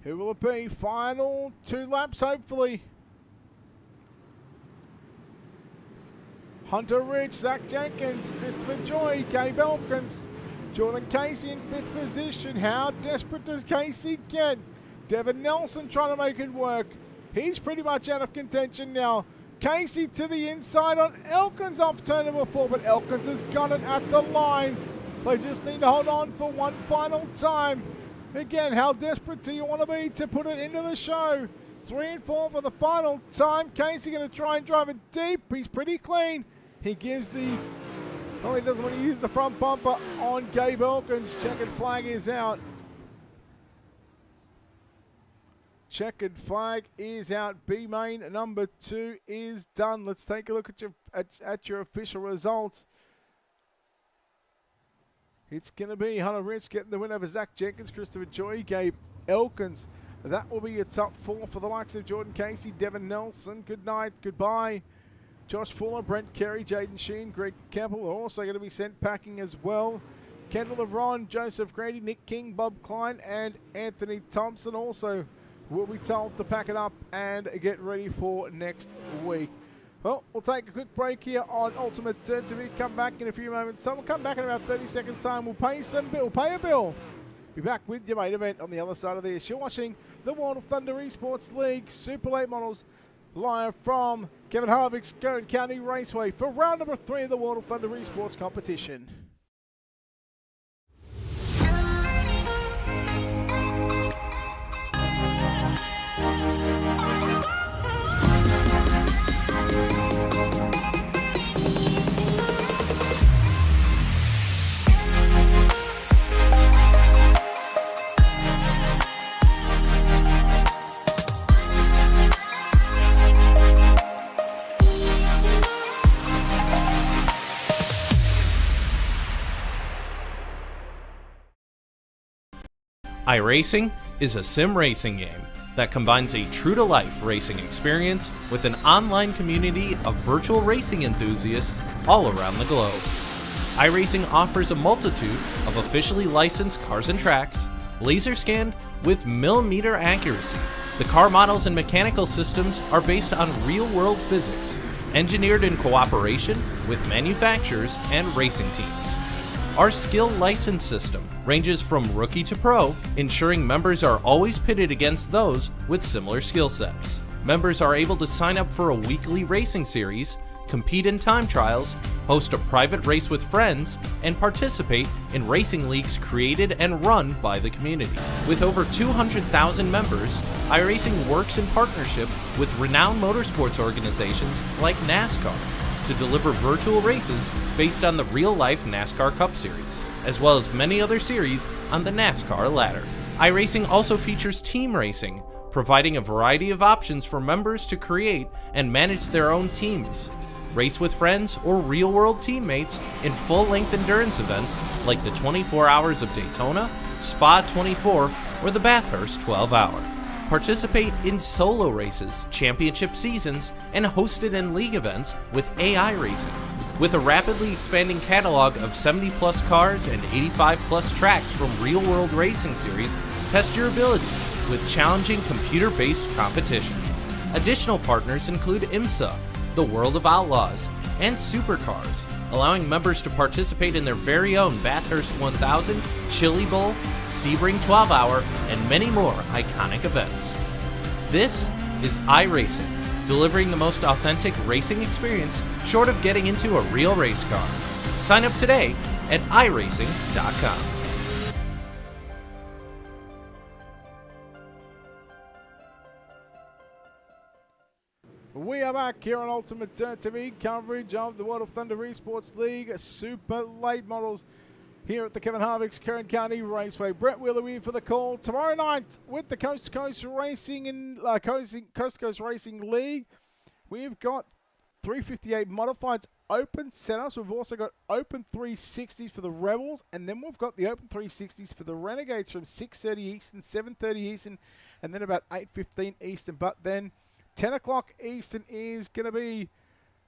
Who will it be? Final 2 laps, hopefully. Hunter Ridge, Zach Jenkins, Christopher Joy, Gabe Elkins, Jordan Casey in 5th position. How desperate does Casey get? Devin Nelson trying to make it work. He's pretty much out of contention now. Casey to the inside on Elkins off turn number 4, but Elkins has got it at the line. They just need to hold on for one final time. Again, how desperate do you want to be to put it into the show? 3 and 4 for the final time. Casey going to try and drive it deep. He's pretty clean. He gives the... Oh, he doesn't want to use the front bumper on Gabe Elkins. Checkered flag is out. Checkered flag is out. B main number 2 is done. Let's take a look at your official results. It's going to be Hunter Rich getting the win over Zach Jenkins, Christopher Joy, Gabe Elkins. That will be your top 4 for the likes of Jordan Casey, Devin Nelson. Good night, goodbye. Josh Fuller, Brent Carey, Jaden Sheen, Greg Keppel are also going to be sent packing as well. Kendall Levron, Joseph Grady, Nick King, Bob Klein, and Anthony Thompson also will be told to pack it up and get ready for next week. Well, we'll take a quick break here on Ultimate TV. Come back in a few moments. So we'll come back in about 30 seconds time. We'll pay a bill. Be back with your main event on the other side of this. You're watching the World of Thunder Esports League Super Late Models live from Kevin Harvick's Kern County Raceway for round number 3 of the World of Thunder Esports competition. iRacing is a sim racing game that combines a true-to-life racing experience with an online community of virtual racing enthusiasts all around the globe. iRacing offers a multitude of officially licensed cars and tracks, laser scanned with millimeter accuracy. The car models and mechanical systems are based on real-world physics, engineered in cooperation with manufacturers and racing teams. Our skill license system ranges from rookie to pro, ensuring members are always pitted against those with similar skill sets. Members are able to sign up for a weekly racing series, compete in time trials, host a private race with friends, and participate in racing leagues created and run by the community. With over 200,000 members, iRacing works in partnership with renowned motorsports organizations like NASCAR to deliver virtual races based on the real-life NASCAR Cup Series, as well as many other series on the NASCAR ladder. iRacing also features team racing, providing a variety of options for members to create and manage their own teams, race with friends or real-world teammates in full-length endurance events like the 24 Hours of Daytona, Spa 24, or the Bathurst 12-Hour. Participate in solo races, championship seasons, and hosted and league events with AI Racing. With a rapidly expanding catalog of 70-plus cars and 85-plus tracks from real-world racing series, test your abilities with challenging computer-based competition. Additional partners include IMSA, the World of Outlaws, and Supercars, allowing members to participate in their very own Bathurst 1000, Chili Bowl, Sebring 12-Hour, and many more iconic events. This is iRacing, delivering the most authentic racing experience short of getting into a real race car. Sign up today at iRacing.com. We are back here on Ultimate TV coverage of the World of Thunder Esports League Super Late Models here at the Kevin Harvick's Kern County Raceway. Brett Wheeler here for the call. Tomorrow night with the Coast to Coast Racing and Coast to Coast Racing League, we've got 358 modifieds open setups. We've also got open 360s for the Rebels, and then we've got the open 360s for the Renegades from 6:30 Eastern, 7:30 Eastern, and then about 8:15 Eastern. But then 10 o'clock Eastern is going to be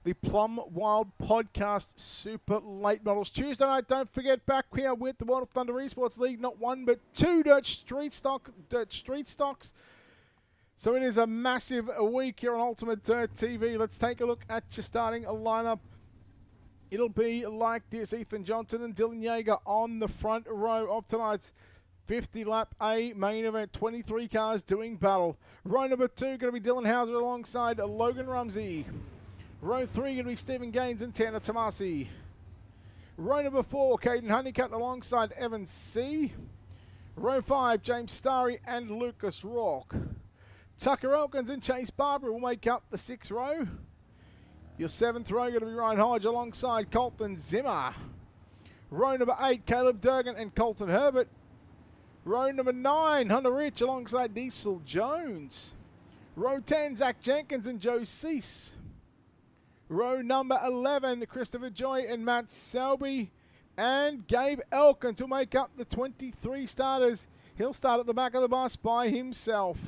the Plum Wild Podcast Super Late Models. Tuesday night, don't forget, back here with the World of Thunder Esports League, not one but two Dirt Street Stocks. So it is a massive week here on Ultimate Dirt TV. Let's take a look at your starting lineup. It'll be like this: Ethan Johnson and Dylan Yeager on the front row of tonight's 50-lap A main event. 23 cars doing battle. Row number 2 going to be Dylan Hauser alongside Logan Rumsey. Row 3 going to be Stephen Gaines and Tanner Tomasi. Row number 4, Caden Honeycutt alongside Evan C. Row 5, James Starry and Lucas Rourke. Tucker Elkins and Chase Barber will make up the 6th row. Your 7th row going to be Ryan Hodge alongside Colton Zimmer. Row number 8, Caleb Durgan and Colton Herbert. Row number 9, Hunter Rich alongside Diesel Jones. Row 10, Zach Jenkins and Joe Cease. Row number 11, Christopher Joy and Matt Selby. And Gabe Elkins to make up the 23 starters. He'll start at the back of the bus by himself.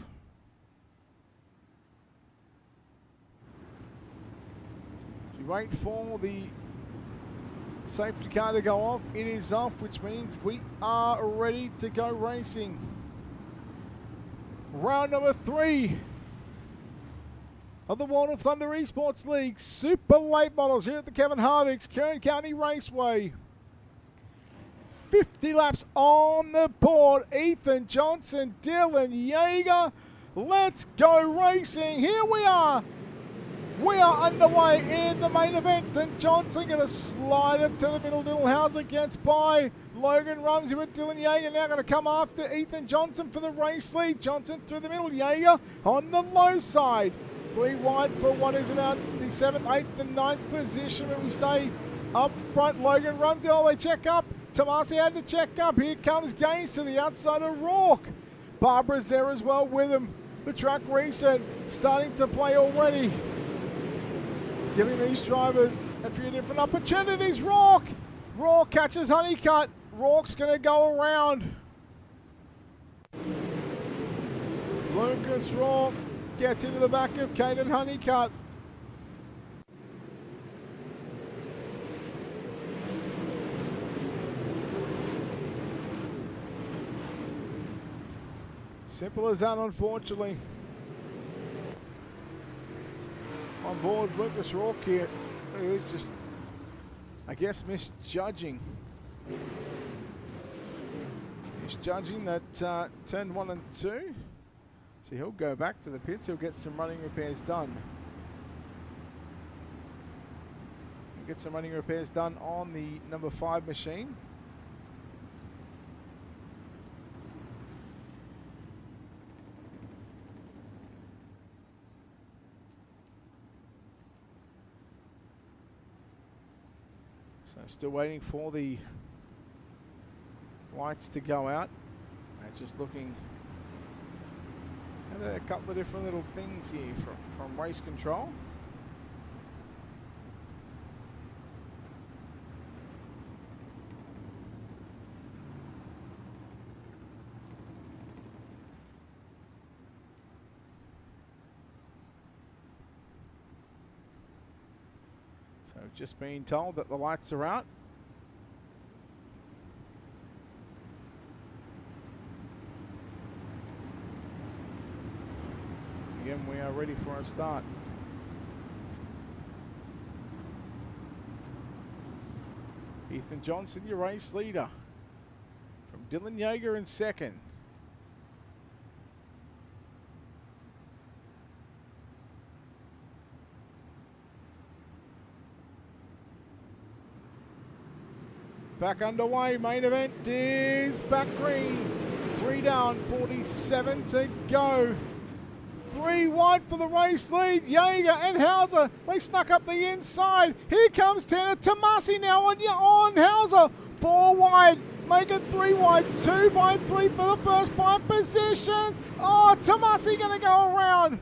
You wait for the safety car to go off. It is off, which means we are ready to go racing. Round number 3 of the World of Thunder Esports League Super Late Models here at the Kevin Harvick's Kern County Raceway. 50 laps on the board. Ethan Johnson, Dylan Yeager. Let's go racing. Here we are. We are underway in the main event, and Johnson going to slide it to the middle. Dylan Hauser gets by Logan Rumsey with Dylan Yeager now going to come after Ethan Johnson for the race lead. Johnson through the middle, Yeager on the low side. 3 wide for what is about the 7th, 8th and 9th position, but we stay up front. Logan Rumsey, oh, they check up. Tomasi had to check up. Here comes Gaines to the outside of Rourke. Barbara's there as well with him. The track reset starting to play already, giving these drivers a few different opportunities. Rourke catches Honeycutt. Rourke's going to go around. Lucas Rourke gets into the back of Caden Honeycutt. Simple as that, unfortunately. On board Lucas Rourke here. It's just, I guess, misjudging. Misjudging that turn 1 and 2. So he'll go back to the pits. He'll get some running repairs done. He'll get some running repairs done on the number 5 machine. So still waiting for the lights to go out. They're just looking at a couple of different little things here from race control. So just being told that the lights are out. Again, we are ready for a start. Ethan Johnson, your race leader. From Dylan Yeager in 2nd. Back underway, main event is back green. 3 down, 47 to go. 3 wide for the race lead. Yeager and Hauser, they snuck up the inside. Here comes Tanner Tomasi now on Hauser. 4 wide, make it 3 wide. 2 by 3 for the first 5 positions. Oh, Tomasi gonna go around.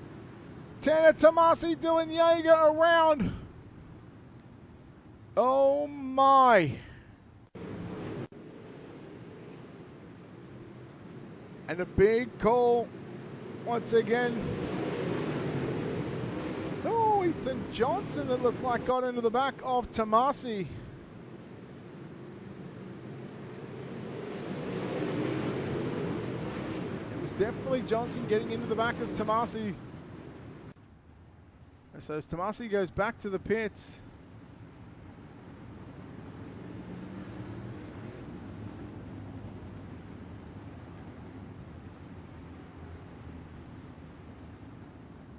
Tanner Tomasi, Dylan Yeager around. Oh my. And a big call once again. Oh, Ethan Johnson, that looked like got into the back of Tomasi. It was definitely Johnson getting into the back of Tomasi. So as Tomasi goes back to the pits.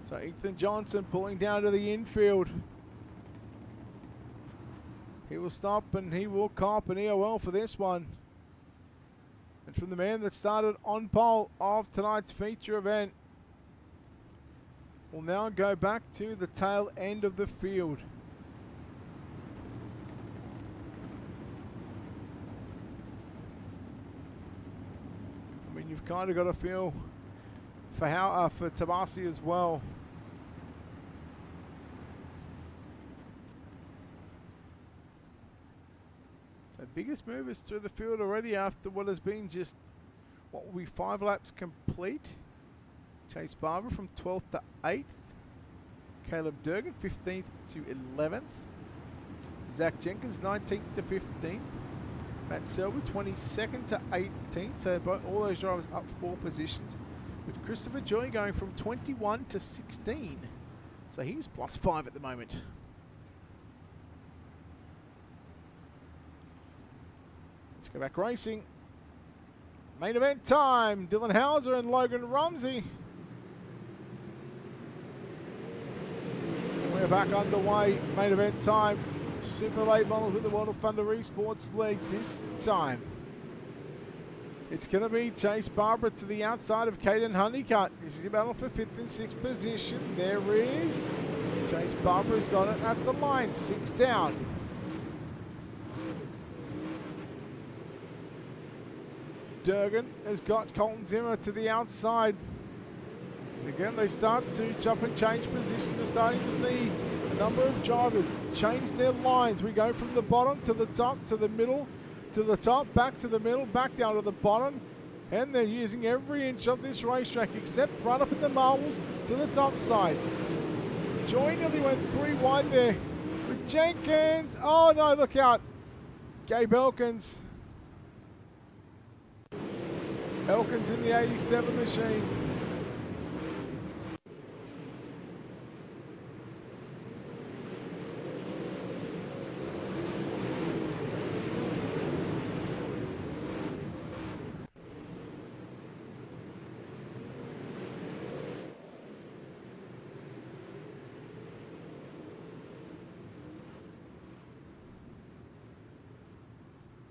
So Ethan Johnson pulling down to the infield. He will stop and he will cop an EOL for this one. And from the man that started on pole of tonight's feature event, we'll now go back to the tail end of the field. I mean, you've kind of got to feel for how for Tabasi as well. So biggest movers through the field already after what has been just what will be 5 laps complete. Chase Barber from 12th to 8th. Caleb Durgan 15th to 11th. Zach Jenkins 19th to 15th. Matt Selby 22nd to 18th. So all those drivers up 4 positions. But Christopher Joy going from 21 to 16. So he's +5 at the moment. Let's go back racing. Main event time. Dylan Hauser and Logan Rumsey. We're back underway. Main event time. Super late models with the World of Thunder Esports League this time. It's going to be Chase Barber to the outside of Caden Honeycutt. This is a battle for 5th and 6th position. There is Chase Barber has got it at the line. 6 down. Durgan has got Colton Zimmer to the outside. And again, they start to jump and change positions. They're starting to see a number of drivers change their lines. We go from the bottom to the top, to the middle, to the top, back to the middle, back down to the bottom. And they're using every inch of this racetrack except right up in the marbles to the top side. Joy nearly went 3 wide there with Jenkins. Oh no, look out. Gabe Elkins. Elkins in the 87 machine.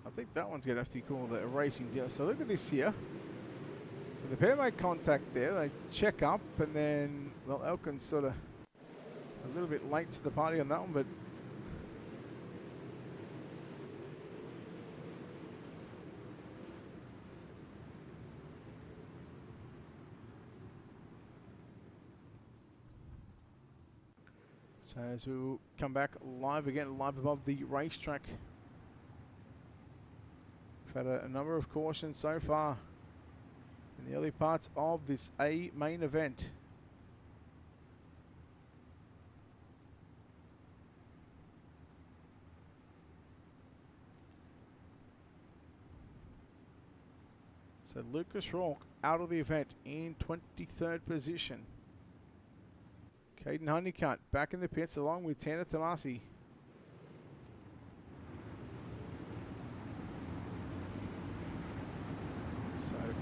I think that one's going to have to be called a racing deal. So look at this here. So the pair make contact there. They check up and then, well, Elkins sort of a little bit late to the party on that one, but so as we'll come back live again, live above the racetrack. We've had a number of cautions so far in the early parts of this A main event. So Lucas Rourke out of the event in 23rd position. Caden Honeycutt back in the pits along with Tanner Tomasi.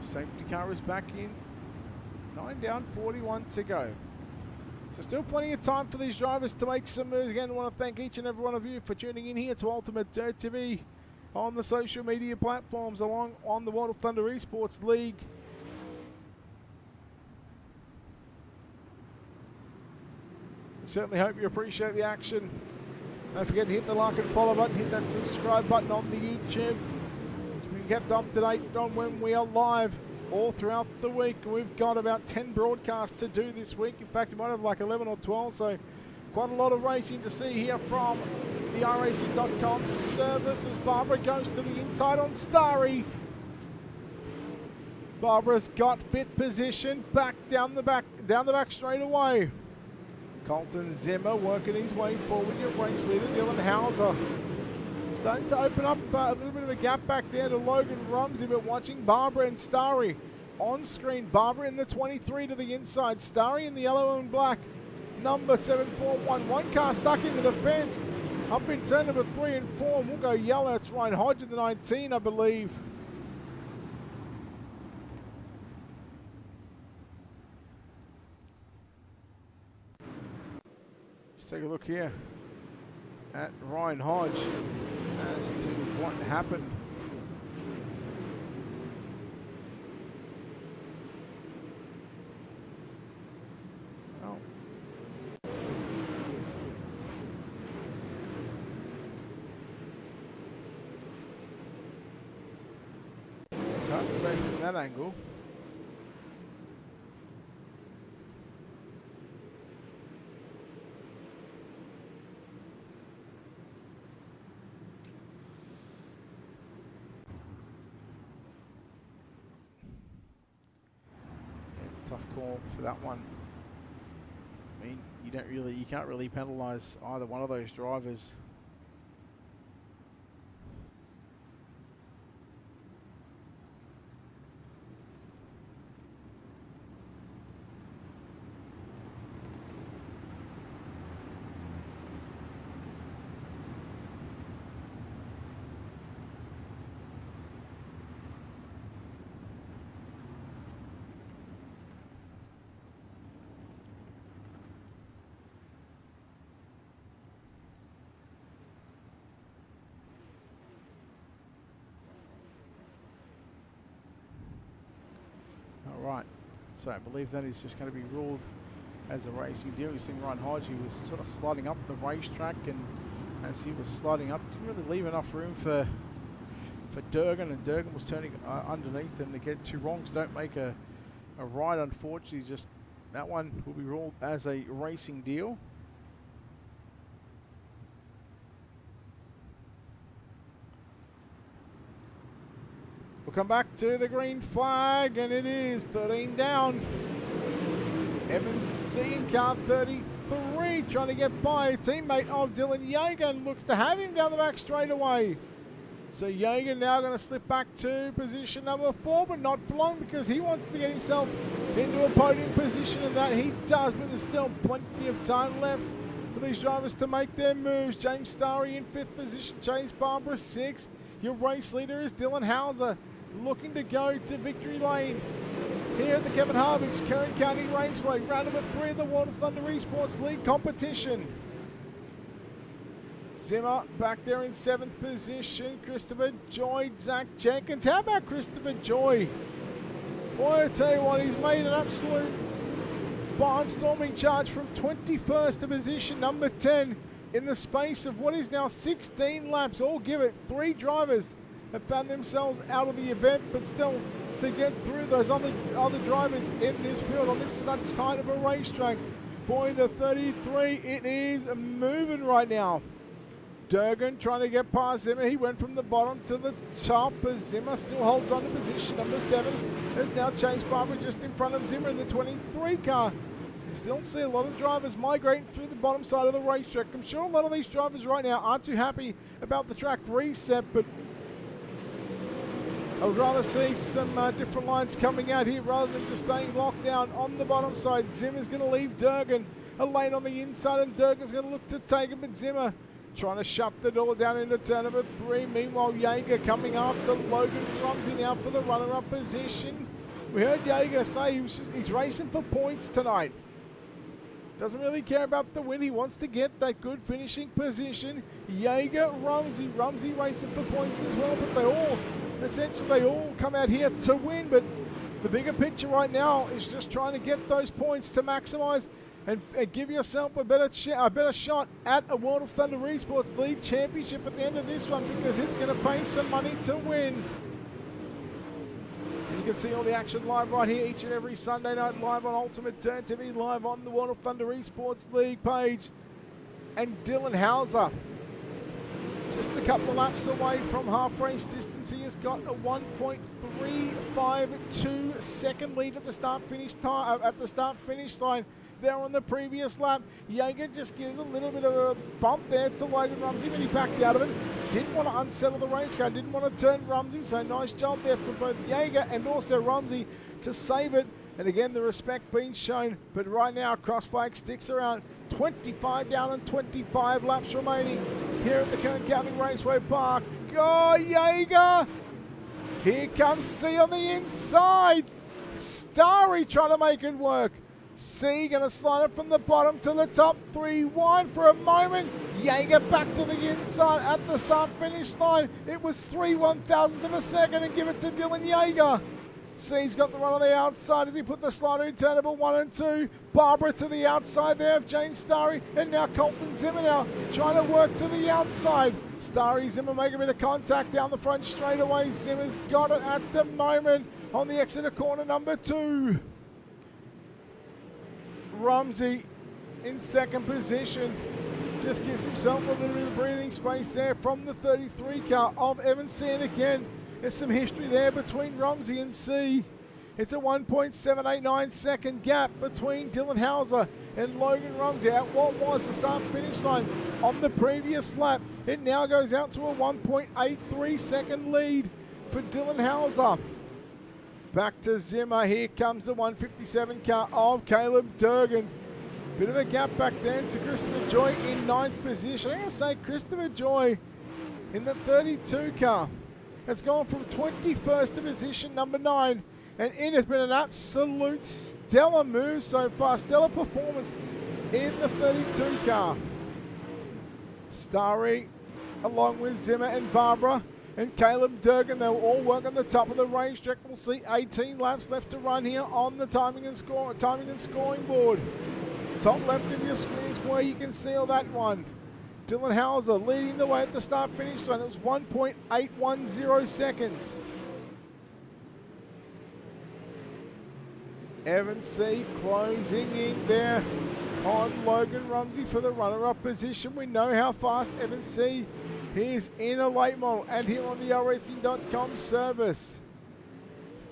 Safety car is back in. 9 down, 41 to go. So still plenty of time for these drivers to make some moves. Again, I want to thank each and every one of you for tuning in here to Ultimate Dirt TV on the social media platforms along on the World of Thunder Esports League. We certainly hope you appreciate the action. Don't forget to hit the like and follow button, hit that subscribe button on the YouTube. Kept up to date on when we are live all throughout the week. We've got about 10 broadcasts to do this week. In fact, we might have like 11 or 12, so quite a lot of racing to see here from the iRacing.com service as Barbara goes to the inside on Starry. Barbara's got 5th position, back down the back straight away. Colton Zimmer working his way forward. Your race leader Dylan Hauser starting to open up a little bit of a gap back there to Logan Rumsey, but watching Barbara and Starry on screen. Barbara in the 23 to the inside. Starry in the yellow and black. Number 741. One car stuck into the fence. Up in turn number 3 and 4. And we'll go yellow. It's Ryan Hodge in the 19, I believe. Let's take a look here. at Ryan Hodge as to what happened. Well, it's hard to say from that angle. Tough call for that one. I mean, you can't really penalise either one of those drivers. Right, so I believe that is just going to be ruled as a racing deal. You've seen Ryan Hodge, he was sort of sliding up the racetrack, and as he was sliding up, didn't really leave enough room for Durgan, and Durgan was turning underneath, and to get two wrongs don't make a right, unfortunately. Just that one will be ruled as a racing deal. We'll come back to the green flag, and it is 13 down. Evans C in car 33 trying to get by a teammate of Dylan Yeager, and looks to have him down the back straight away. So Yeager now going to slip back to position number 4, but not for long, because he wants to get himself into a podium position, and that he does, but there's still plenty of time left for these drivers to make their moves. James Starry in 5th position, Chase Barbara 6th. Your race leader is Dylan Hauser, looking to go to victory lane here at the Kevin Harvick's Kern County Raceway, round number 3 of the World of Thunder Esports League competition. Zimmer back there in 7th position, Christopher Joy, Zach Jenkins. How about Christopher Joy? Boy, I tell you what, he's made an absolute barnstorming charge from 21st to position number 10 in the space of what is now 16 laps. All give it, 3 drivers have found themselves out of the event, but still to get through those other drivers in this field on this such tight of a racetrack. Boy, the 33, it is moving right now. Durgan trying to get past Zimmer. He went from the bottom to the top as Zimmer still holds on to position number 7. There's now Chase Barber just in front of Zimmer in the 23 car. You still see a lot of drivers migrating through the bottom side of the racetrack. I'm sure a lot of these drivers right now aren't too happy about the track reset, but I would rather see some different lines coming out here rather than just staying locked down on the bottom side. Zimmer's going to leave Durgan a lane on the inside, and Durgan's going to look to take him, but Zimmer trying to shut the door down into turn number 3. Meanwhile, Yeager coming after Logan Rumsey now for the runner-up position. We heard Yeager say he's racing for points tonight. Doesn't really care about the win. He wants to get that good finishing position. Yeager, Rumsey racing for points as well, but they all come out here to win. But the bigger picture right now is just trying to get those points to maximize and give yourself a better shot at a World of Thunder Esports League Championship at the end of this one, because it's going to pay some money to win. And you can see all the action live right here each and every Sunday night, live on Ultimate Turn TV, live on the World of Thunder Esports League page. And Dylan Hauser, just a couple of laps away from half race distance. He has got a 1.352 second lead at the start-finish line. There on the previous lap, Yeager just gives a little bit of a bump there to Logan Rumsey, but he backed out of it. Didn't want to unsettle the race car, didn't want to turn Rumsey, so nice job there for both Yeager and also Rumsey to save it. And again, the respect being shown, but right now, cross flag sticks around. 25 down and 25 laps remaining here at the Kern County Raceway Park. Go Yeager! Here comes C on the inside. Starry trying to make it work. C going to slide it from the bottom to the top. 3 wide for a moment. Jaeger back to the inside at the start-finish line. It was 3/1000th of a second, and give it to Dylan Jaeger. C's got the run on the outside as he put the slider in turn number 1 and 2. Barbara to the outside there of James Starry, and now Colton Zimmer now trying to work to the outside. Starry, Zimmer make a bit of contact down the front straightaway. Zimmer's got it at the moment on the exit of corner number 2. Rumsey in second position. Just gives himself a little bit of breathing space there from the 33 car of Evan C. And again, there's some history there between Rumsey and C. It's a 1.789 second gap between Dylan Hauser and Logan Rumsey at what was the start-finish line on the previous lap. It now goes out to a 1.83 second lead for Dylan Hauser. Back to Zimmer. Here comes the 157 car of Caleb Durgan. Bit of a gap back then to Christopher Joy in 9th position. I'm going to say Christopher Joy in the 32 car has gone from 21st to position number 9. And it has been an absolute stellar move so far. Stellar performance in the 32 car. Starry along with Zimmer and Barbara and Caleb Durgan. They will all work on the top of the racetrack. We'll see 18 laps left to run here on the timing and scoring board. Top left of your screen is where you can see all that one. Dylan Hauser leading the way at the start-finish line. It was 1.810 seconds. Evan C. closing in there on Logan Rumsey for the runner-up position. We know how fast Evan C. is in a late model and here on the racing.com service.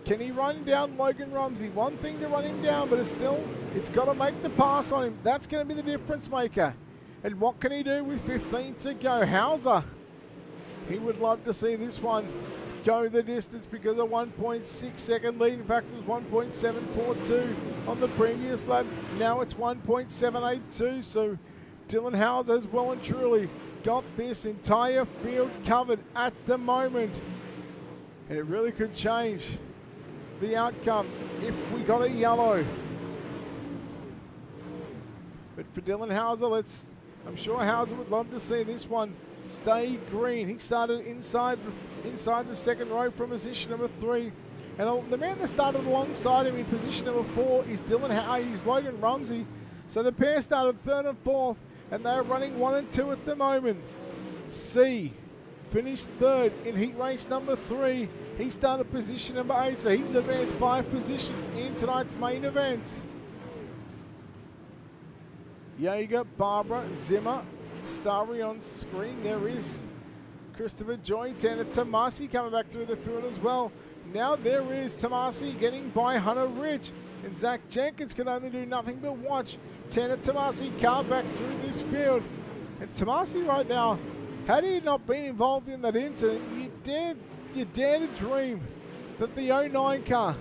Can he run down Logan Rumsey? One thing to run him down, but it's got to make the pass on him. That's going to be the difference maker. And what can he do with 15 to go? Hauser, he would love to see this one go the distance because of 1.6 second lead. In fact, it was 1.742 on the previous lap. Now it's 1.782. So Dylan Hauser has well and truly got this entire field covered at the moment. And it really could change the outcome if we got a yellow. But for Dylan Hauser, I'm sure Hauser would love to see this one stay green. He started inside the second row from position number 3. And the man that started alongside him in position number 4 is Logan Rumsey. So the pair started 3rd and 4th, and they're running 1 and 2 at the moment. C finished 3rd in heat race number 3. He started position number 8, so he's advanced 5 positions in tonight's main event. Jaeger, Barbara, Zimmer, Starry on screen. There is Christopher Joy, Tanner Tomasi coming back through the field as well. Now there is Tomasi getting by Hunter Ridge, and Zach Jenkins can only do nothing but watch Tanner Tomasi car back through this field. And Tomasi right now, had he not been involved in that incident, you dare to dream that the 09 car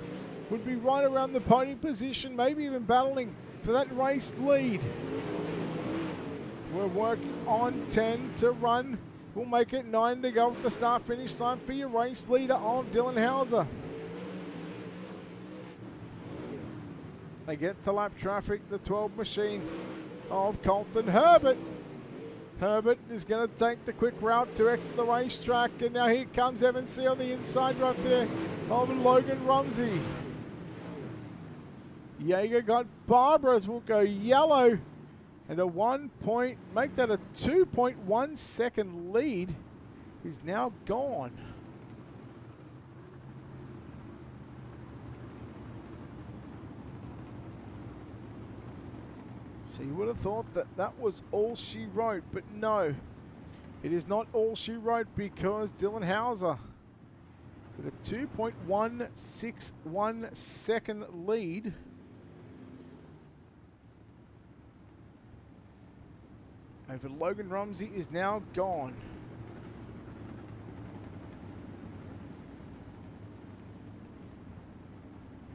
would be right around the podium position, maybe even battling for that race lead. We're working on 10 to run. We'll make it 9 to go with the start-finish time for your race leader on Dylan Hauser. They get to lap traffic, the 12 machine of Colton Herbert. Herbert is going to take the quick route to exit the racetrack, and now here comes Evan C. on the inside right there of Logan Rumsey. Jaeger got Barbara's will go yellow, and make that a 2.1 second lead is now gone. So you would have thought that that was all she wrote, but no, it is not all she wrote, because Dylan Hauser with a 2.161 second lead over Logan Rumsey is now gone.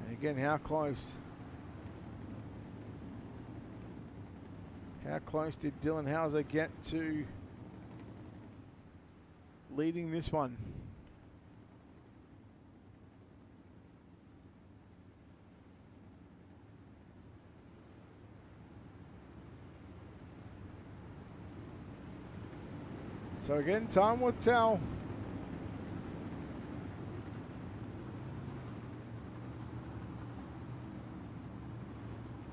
And again, how close? How close did Dylan Hauser get to leading this one? So again, time will tell.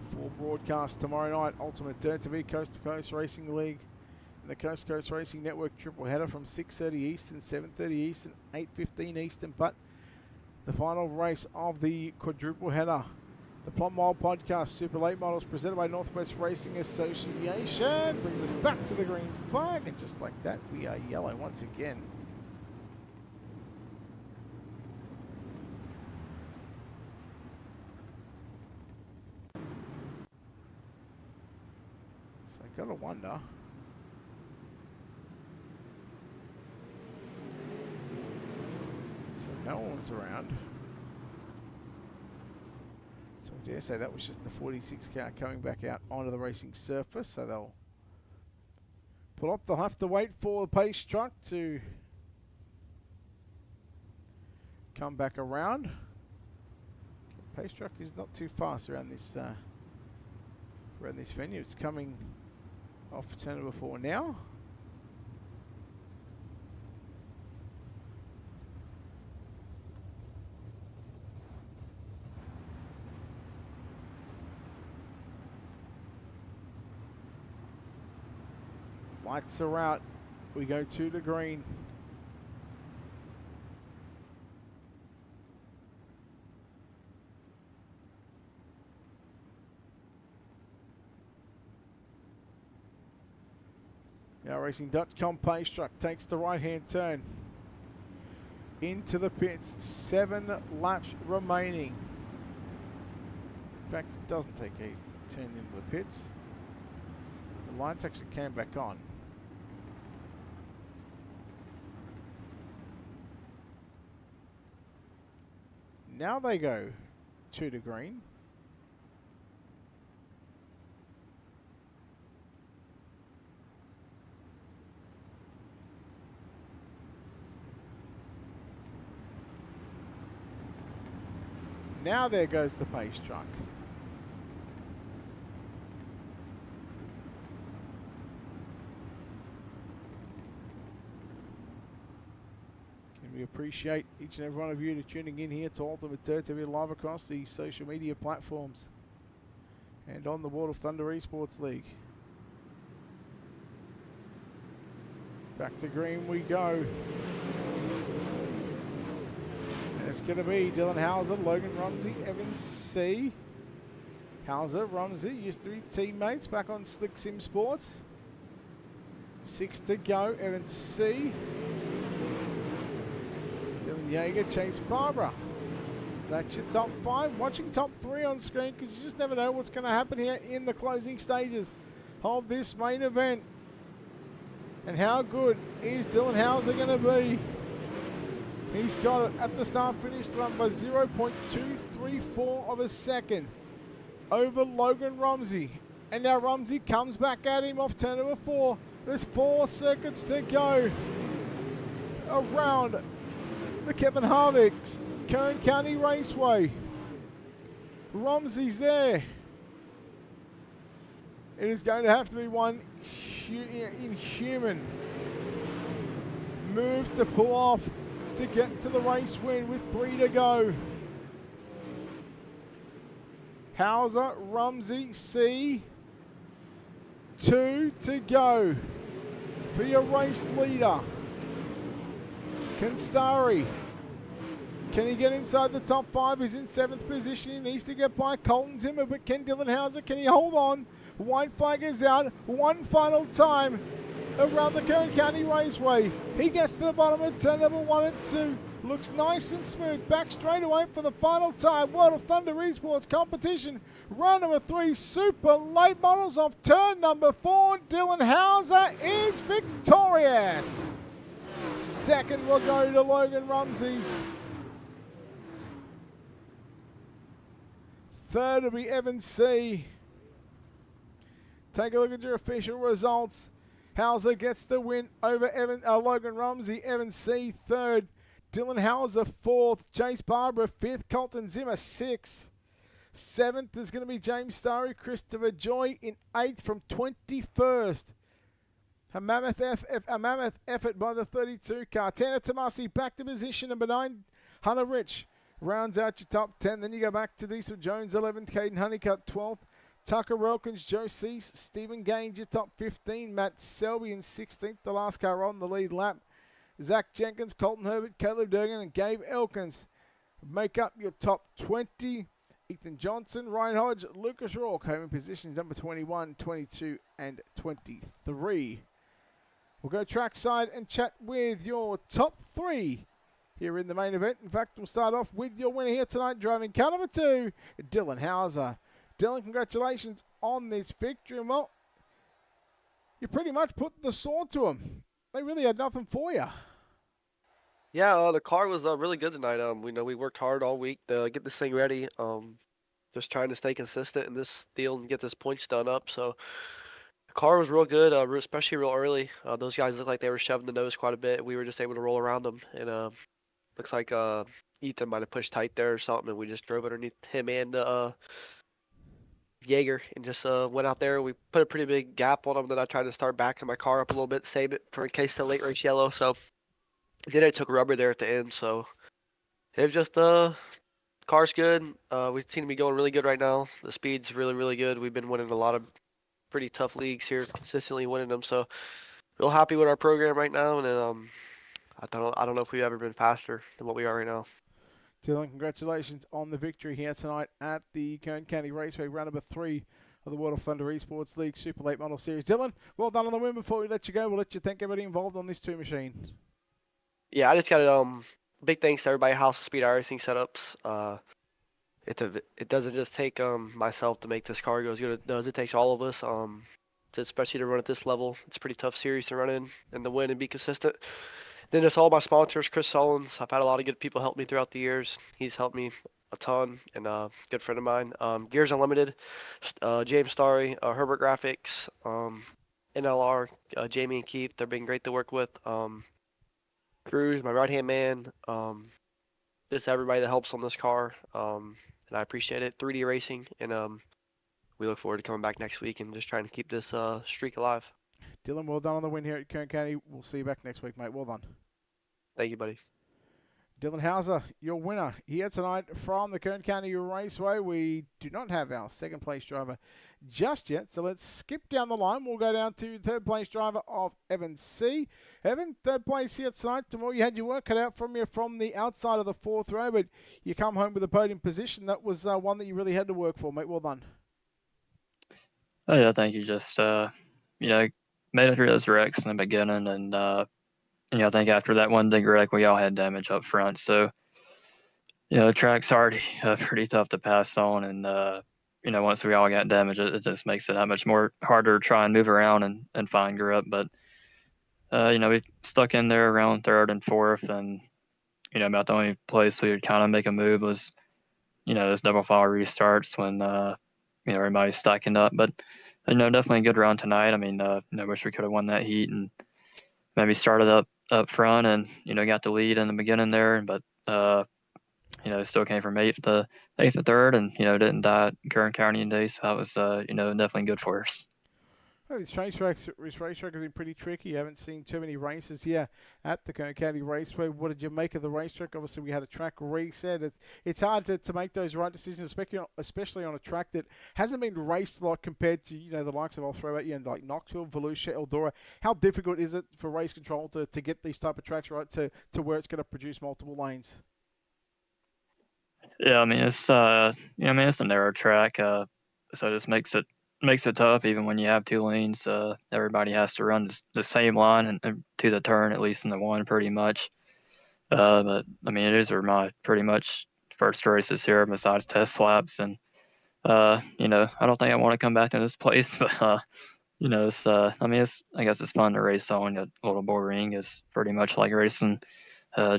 Full broadcast tomorrow night. Ultimate Dirt TV Coast to Coast Racing League and the Coast to Coast Racing Network triple header from 6:30 Eastern, 7:30 Eastern, 8:15 Eastern. But the final race of the quadruple header, the Plot Mile Podcast Super Late Models presented by Northwest Racing Association, brings us back to the green flag, and just like that, we are yellow once again. So I gotta wonder. So no one's around. So I dare say that was just the 46 car coming back out onto the racing surface. So they'll pull up. They'll have to wait for the pace truck to come back around. Pace truck is not too fast around this venue. It's coming off turn number 4 now. Lights are out. We go to the green. Now Racing.com pace truck takes the right-hand turn into the pits. 7 laps remaining. In fact, it doesn't take a turn into the pits. The lights actually came back on. Now they go to the green. Now there goes the pace truck. We appreciate each and every one of you tuning in here to Ultimate Dirt TV live across the social media platforms and on the World of Thunder Esports League. Back to green we go. And it's going to be Dylan Hauser, Logan Rumsey, Evan C. Hauser, Rumsey used to be teammates back on Slick Sim Sports. 6 to go, Evan C. Jaeger, Chase Barbara. That's your top 5. Watching top 3 on screen because you just never know what's going to happen here in the closing stages of this main event. And how good is Dylan Hauser going to be? He's got it at the start-finish run by 0.234 of a second over Logan Rumsey. And now Rumsey comes back at him off turn number 4. There's 4 circuits to go around the Kevin Harvick's Kern County Raceway. Rumsey's there. It is going to have to be one inhuman move to pull off to get to the race win with 3 to go. Hauser, Rumsey, C. 2 to go for your race leader. Kanstari. Can he get inside the top 5? He's in 7th position. He needs to get by Colton Zimmer, but can Dylan Hauser, can he hold on? White flag is out. One final time around the Kern County Raceway. He gets to the bottom of turn number 1 and 2. Looks nice and smooth. Back straight away for the final time. World of Thunder Esports competition. Round number 3, super late models off turn number 4. Dylan Hauser is victorious. Second will go to Logan Rumsey. Third will be Evan C. Take a look at your official results. Hauser gets the win over Logan Rumsey. Evan C. third. Dylan Hauser 4th. Chase Barbara 5th. Colton Zimmer 6th. 7th is going to be James Starry. Christopher Joy in 8th from 21st. A mammoth effort by the 32 car. Tanner Tomasi back to position number 9. Hunter Rich rounds out your top 10. Then you go back to Diesel Jones 11th. Caden Honeycutt 12th. Tucker Wilkins, Joe Cease, Stephen Gaines, your top 15. Matt Selby in 16th. The last car on the lead lap. Zach Jenkins, Colton Herbert, Caleb Durgan, and Gabe Elkins make up your top 20. Ethan Johnson, Ryan Hodge, Lucas Rourke home in positions number 21, 22, and 23. We'll go trackside and chat with your top 3 here in the main event. In fact, we'll start off with your winner here tonight, driving car number 2, Dylan Hauser. Dylan, congratulations on this victory. And well, you pretty much put the sword to them. They really had nothing for you. Yeah, the car was really good tonight. We worked hard all week to get this thing ready. Just trying to stay consistent in this deal and get this points done up. So the car was real good, especially real early. Those guys looked like they were shoving the nose quite a bit. We were just able to roll around them, and looks like Ethan might have pushed tight there or something, and we just drove underneath him and Jaeger and just went out there. We put a pretty big gap on them. Then I tried to start backing my car up a little bit, save it for in case the late race yellow. So then I took rubber there at the end. So it was just car's good. We seem to be going really good right now. The speed's really, really good. We've been winning a lot of pretty tough leagues here, consistently winning them. So real happy with our program right now. And I don't know if we've ever been faster than what we are right now. Dylan, congratulations on the victory here tonight at the Kern County Raceway, round number 3 of the World of Thunder Esports League Super Late Model Series. Dylan, well done on the win. Before we let you go, we'll let you thank everybody involved on this 2 machine. Yeah, I just got big thanks to everybody at House of Speed iRacing Setups. It doesn't just take myself to make this car go as good as it does. It takes all of us, especially to run at this level. It's a pretty tough series to run in and to win and be consistent. Then there's all my sponsors, Chris Sullins. I've had a lot of good people help me throughout the years. He's helped me a ton, and a good friend of mine. Gears Unlimited, James Starry, Herbert Graphics, NLR, Jamie and Keith. They're been great to work with. Cruz, my right-hand man, just everybody that helps on this car, and I appreciate it. 3D Racing, and we look forward to coming back next week and just trying to keep this streak alive. Dylan, well done on the win here at Kern County. We'll see you back next week, mate. Well done. Thank you, buddy. Dylan Hauser, your winner here tonight from the Kern County Raceway. We do not have our second place driver just yet, so let's skip down the line. We'll go down to third place driver of Evan C. Evan, third place here tonight. Tomorrow you had your work cut out from you from the outside of the 4th row, but you come home with a podium position. That was one that you really had to work for, mate. Well done. Oh yeah, thank you. Just made it through those wrecks in the beginning, and I think after that one big wreck, we all had damage up front. So, the track's already pretty tough to pass on, and once we all got damaged, it just makes it that much more harder to try and move around and find grip. But we stuck in there around 3rd and 4th, and about the only place we would kind of make a move was those double file restarts when everybody's stacking up. But definitely a good run tonight. I mean, wish we could have won that heat and maybe started up front and got the lead in the beginning there, but still came from 8th to 3rd, and didn't die at Kern County in day, so that was definitely good for us. Well, this racetrack has been pretty tricky. You haven't seen too many races here at the Kern County Raceway. What did you make of the racetrack? Obviously, we had a track reset. It's hard to make those right decisions, especially on a track that hasn't been raced a lot compared to the likes of, I'll throw at you, like Knoxville, Volusia, Eldora. How difficult is it for race control to get these type of tracks right to where it's going to produce multiple lanes? Yeah, I mean it's it's a narrow track, so it just makes it tough. Even when you have 2 lanes, everybody has to run the same line and to the turn, at least in the one, pretty much. But I mean, these are my pretty much first races here besides test laps, and I don't think I want to come back to this place, but it's I guess it's fun to race on. A little boring. It's pretty much like racing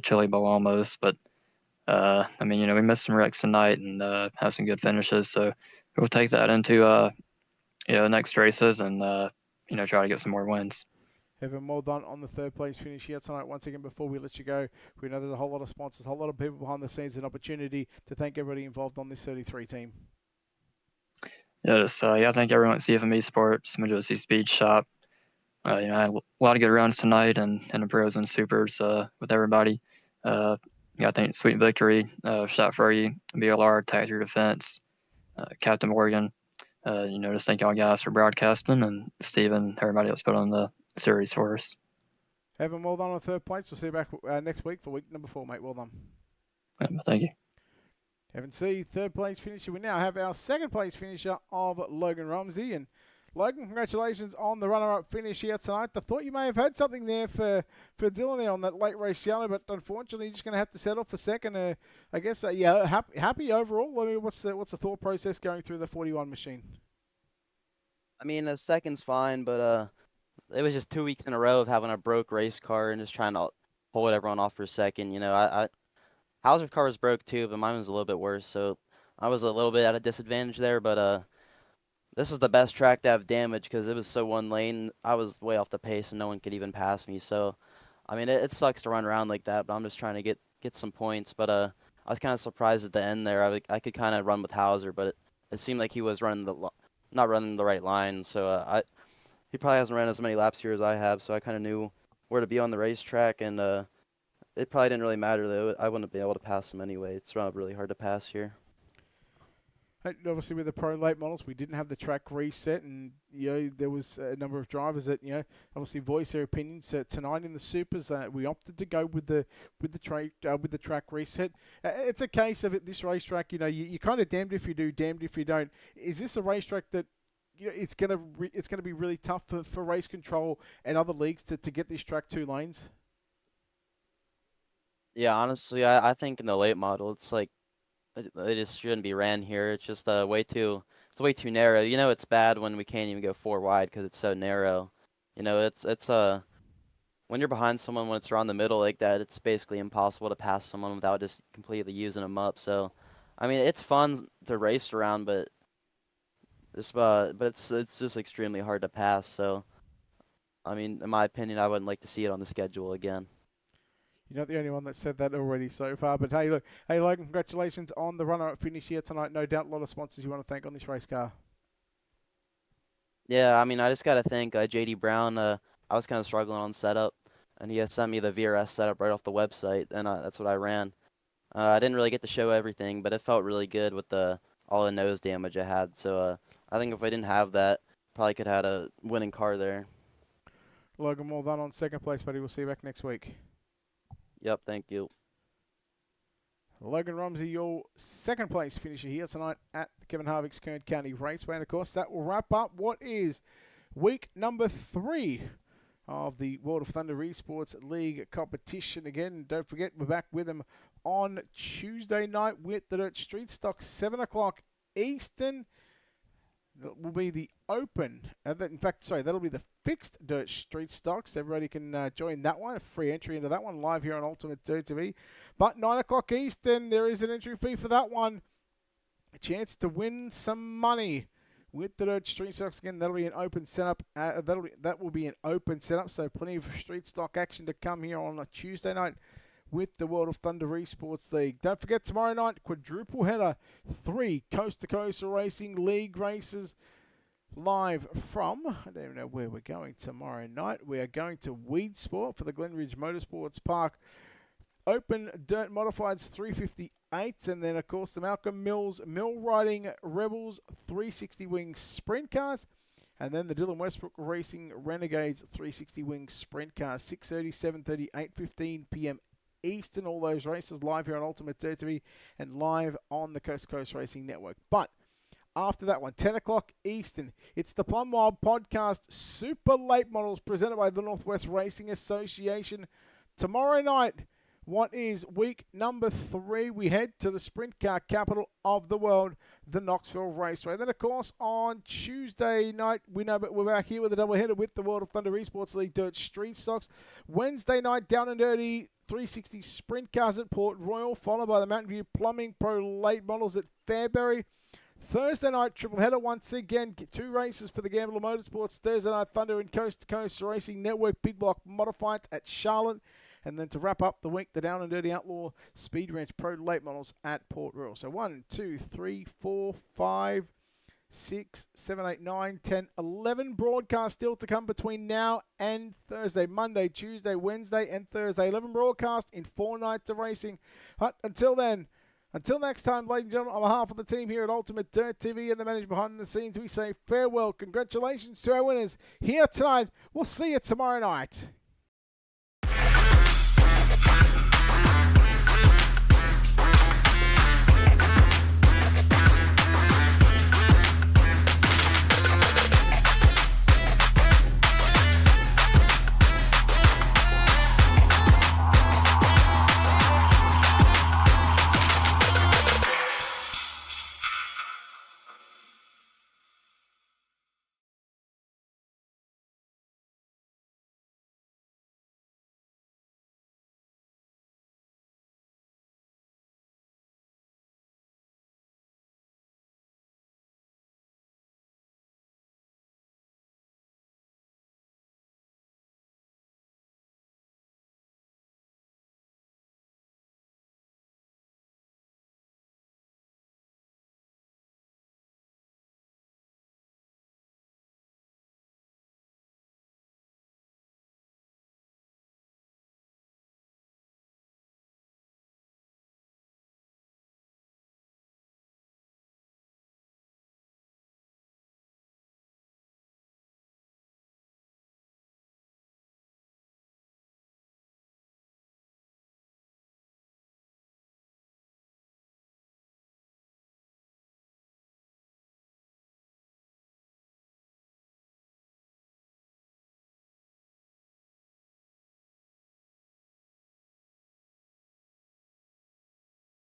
Chili Bowl almost, but we missed some wrecks tonight and have some good finishes, so we'll take that into next races and try to get some more wins. Evan, well done on the 3rd place finish here tonight. Once again, before we let you go, we know there's a whole lot of sponsors, a whole lot of people behind the scenes, an opportunity to thank everybody involved on this 33 team. Yeah, I thank everyone at CFM Esports, Majosi Speed Shop, I had a lot of good runs tonight and in the pros and supers with everybody. I think Sweet Victory, Shot Furry, BLR, Tag Your Defense, Captain Morgan. Just thank y'all guys for broadcasting, and Steven, everybody else put on the series for us. Evan, well done on third place. We'll see you back next week for week number 4, mate. Well done. Thank you. Evan C, third place finisher. We now have our second place finisher of Logan Rumsey. And Logan, congratulations on the runner-up finish here tonight. I thought you may have had something there for Dylan there on that late race yellow, but unfortunately you're just going to have to settle for second. I guess, happy overall. I mean, what's the thought process going through the 41 machine? I mean, a second's fine, but it was just 2 weeks in a row of having a broke race car and just trying to hold everyone off for second. Hauser's car was broke too, but mine was a little bit worse, so I was a little bit at a disadvantage there. But this is the best track to have damage because it was so one lane. I was way off the pace and no one could even pass me. So, I mean, it sucks to run around like that, but I'm just trying to get some points. But I was kind of surprised at the end there. I could kind of run with Hauser, but it seemed like he was not running the right line. So he probably hasn't ran as many laps here as I have. So I kind of knew where to be on the racetrack, and it probably didn't really matter though. I wouldn't be able to pass him anyway. It's really hard to pass here. Obviously, with the pro late models, we didn't have the track reset, and there was a number of drivers that obviously voiced their opinions. Tonight in the supers, we opted to go with the track reset. It's a case of this racetrack. You're kind of damned if you do, damned if you don't. Is this a racetrack that it's gonna be really tough for race control and other leagues to get this track 2 lanes? Yeah, honestly, I think in the late model, it's like they just shouldn't be ran here. It's just way too narrow. It's bad when we can't even go 4 wide because it's so narrow. It's when you're behind someone when it's around the middle like that, it's basically impossible to pass someone without just completely using them up. So, I mean, it's fun to race around, but it's just extremely hard to pass. So, I mean, in my opinion, I wouldn't like to see it on the schedule again. You're not the only one that said that already so far. But hey, Logan, congratulations on the runner-up finish here tonight. No doubt a lot of sponsors you want to thank on this race car. Yeah, I mean, I just got to thank JD Brown. I was kind of struggling on setup, and he had sent me the VRS setup right off the website, and that's what I ran. I didn't really get to show everything, but it felt really good with all the nose damage I had. So I think if I didn't have that, probably could have had a winning car there. Logan, well done on second place, buddy. We'll see you back next week. Yep, thank you. Logan Rumsey, your second place finisher here tonight at Kevin Harvick's Kern County Raceway. And of course, that will wrap up what is week number 3 of the World of Thunder Esports League competition. Again, don't forget, we're back with them on Tuesday night with the Dirt Street Stock, 7 o'clock Eastern. That will be the open. That'll be the fixed Dirt Street Stocks. Everybody can join that one. A free entry into that one live here on Ultimate Dirt TV. But 9 o'clock Eastern, there is an entry fee for that one. A chance to win some money with the Dirt Street Stocks. Again, that'll be an open setup. That will be an open setup. So plenty of street stock action to come here on a Tuesday night with the World of Thunder Esports League. Don't forget, tomorrow night, quadruple header, 3 coast-to-coast racing league races live from, I don't even know where we're going tomorrow night. We are going to Weed Sport for the Glenridge Motorsports Park. Open Dirt Modifieds 358, and then, of course, the Malcolm Mills Mill Riding Rebels 360 Wing Sprint Cars. And then the Dylan Westbrook Racing Renegades 360 Wing Sprint Cars, 6:30, 7:30, 8:15 p.m. Eastern. All those races live here on Ultimate Dirt TV and live on the Coast to Coast Racing Network. But after that one, 10 o'clock Eastern, it's the Plum Wild Podcast Super Late Models presented by the Northwest Racing Association. Tomorrow night, what is week number 3, we head to the sprint car capital of the world, the Knoxville Raceway. Then, of course, on Tuesday night, we're back here with a doubleheader with the World of Thunder Esports League Dirt Street Stocks. Wednesday night, down and dirty, 360 sprint cars at Port Royal, followed by the Mountain View Plumbing Pro Late Models at Fairbury. Thursday night, triple header once again. 2 races for the Gambler Motorsports. Thursday night, Thunder and Coast to Coast Racing Network Big Block Modifieds at Charlotte. And then to wrap up the week, the Down and Dirty Outlaw Speed Ranch Pro Late Models at Port Royal. So 1, 2, 3, 4, 5, 6, 7, 8, 9, 10, 11 broadcasts still to come between now and Thursday. Monday, Tuesday, Wednesday, and Thursday. 11 broadcasts in 4 nights of racing. But until then, until next time, ladies and gentlemen, on behalf of the team here at Ultimate Dirt TV and the managers behind the scenes, we say farewell. Congratulations to our winners here tonight. We'll see you tomorrow night.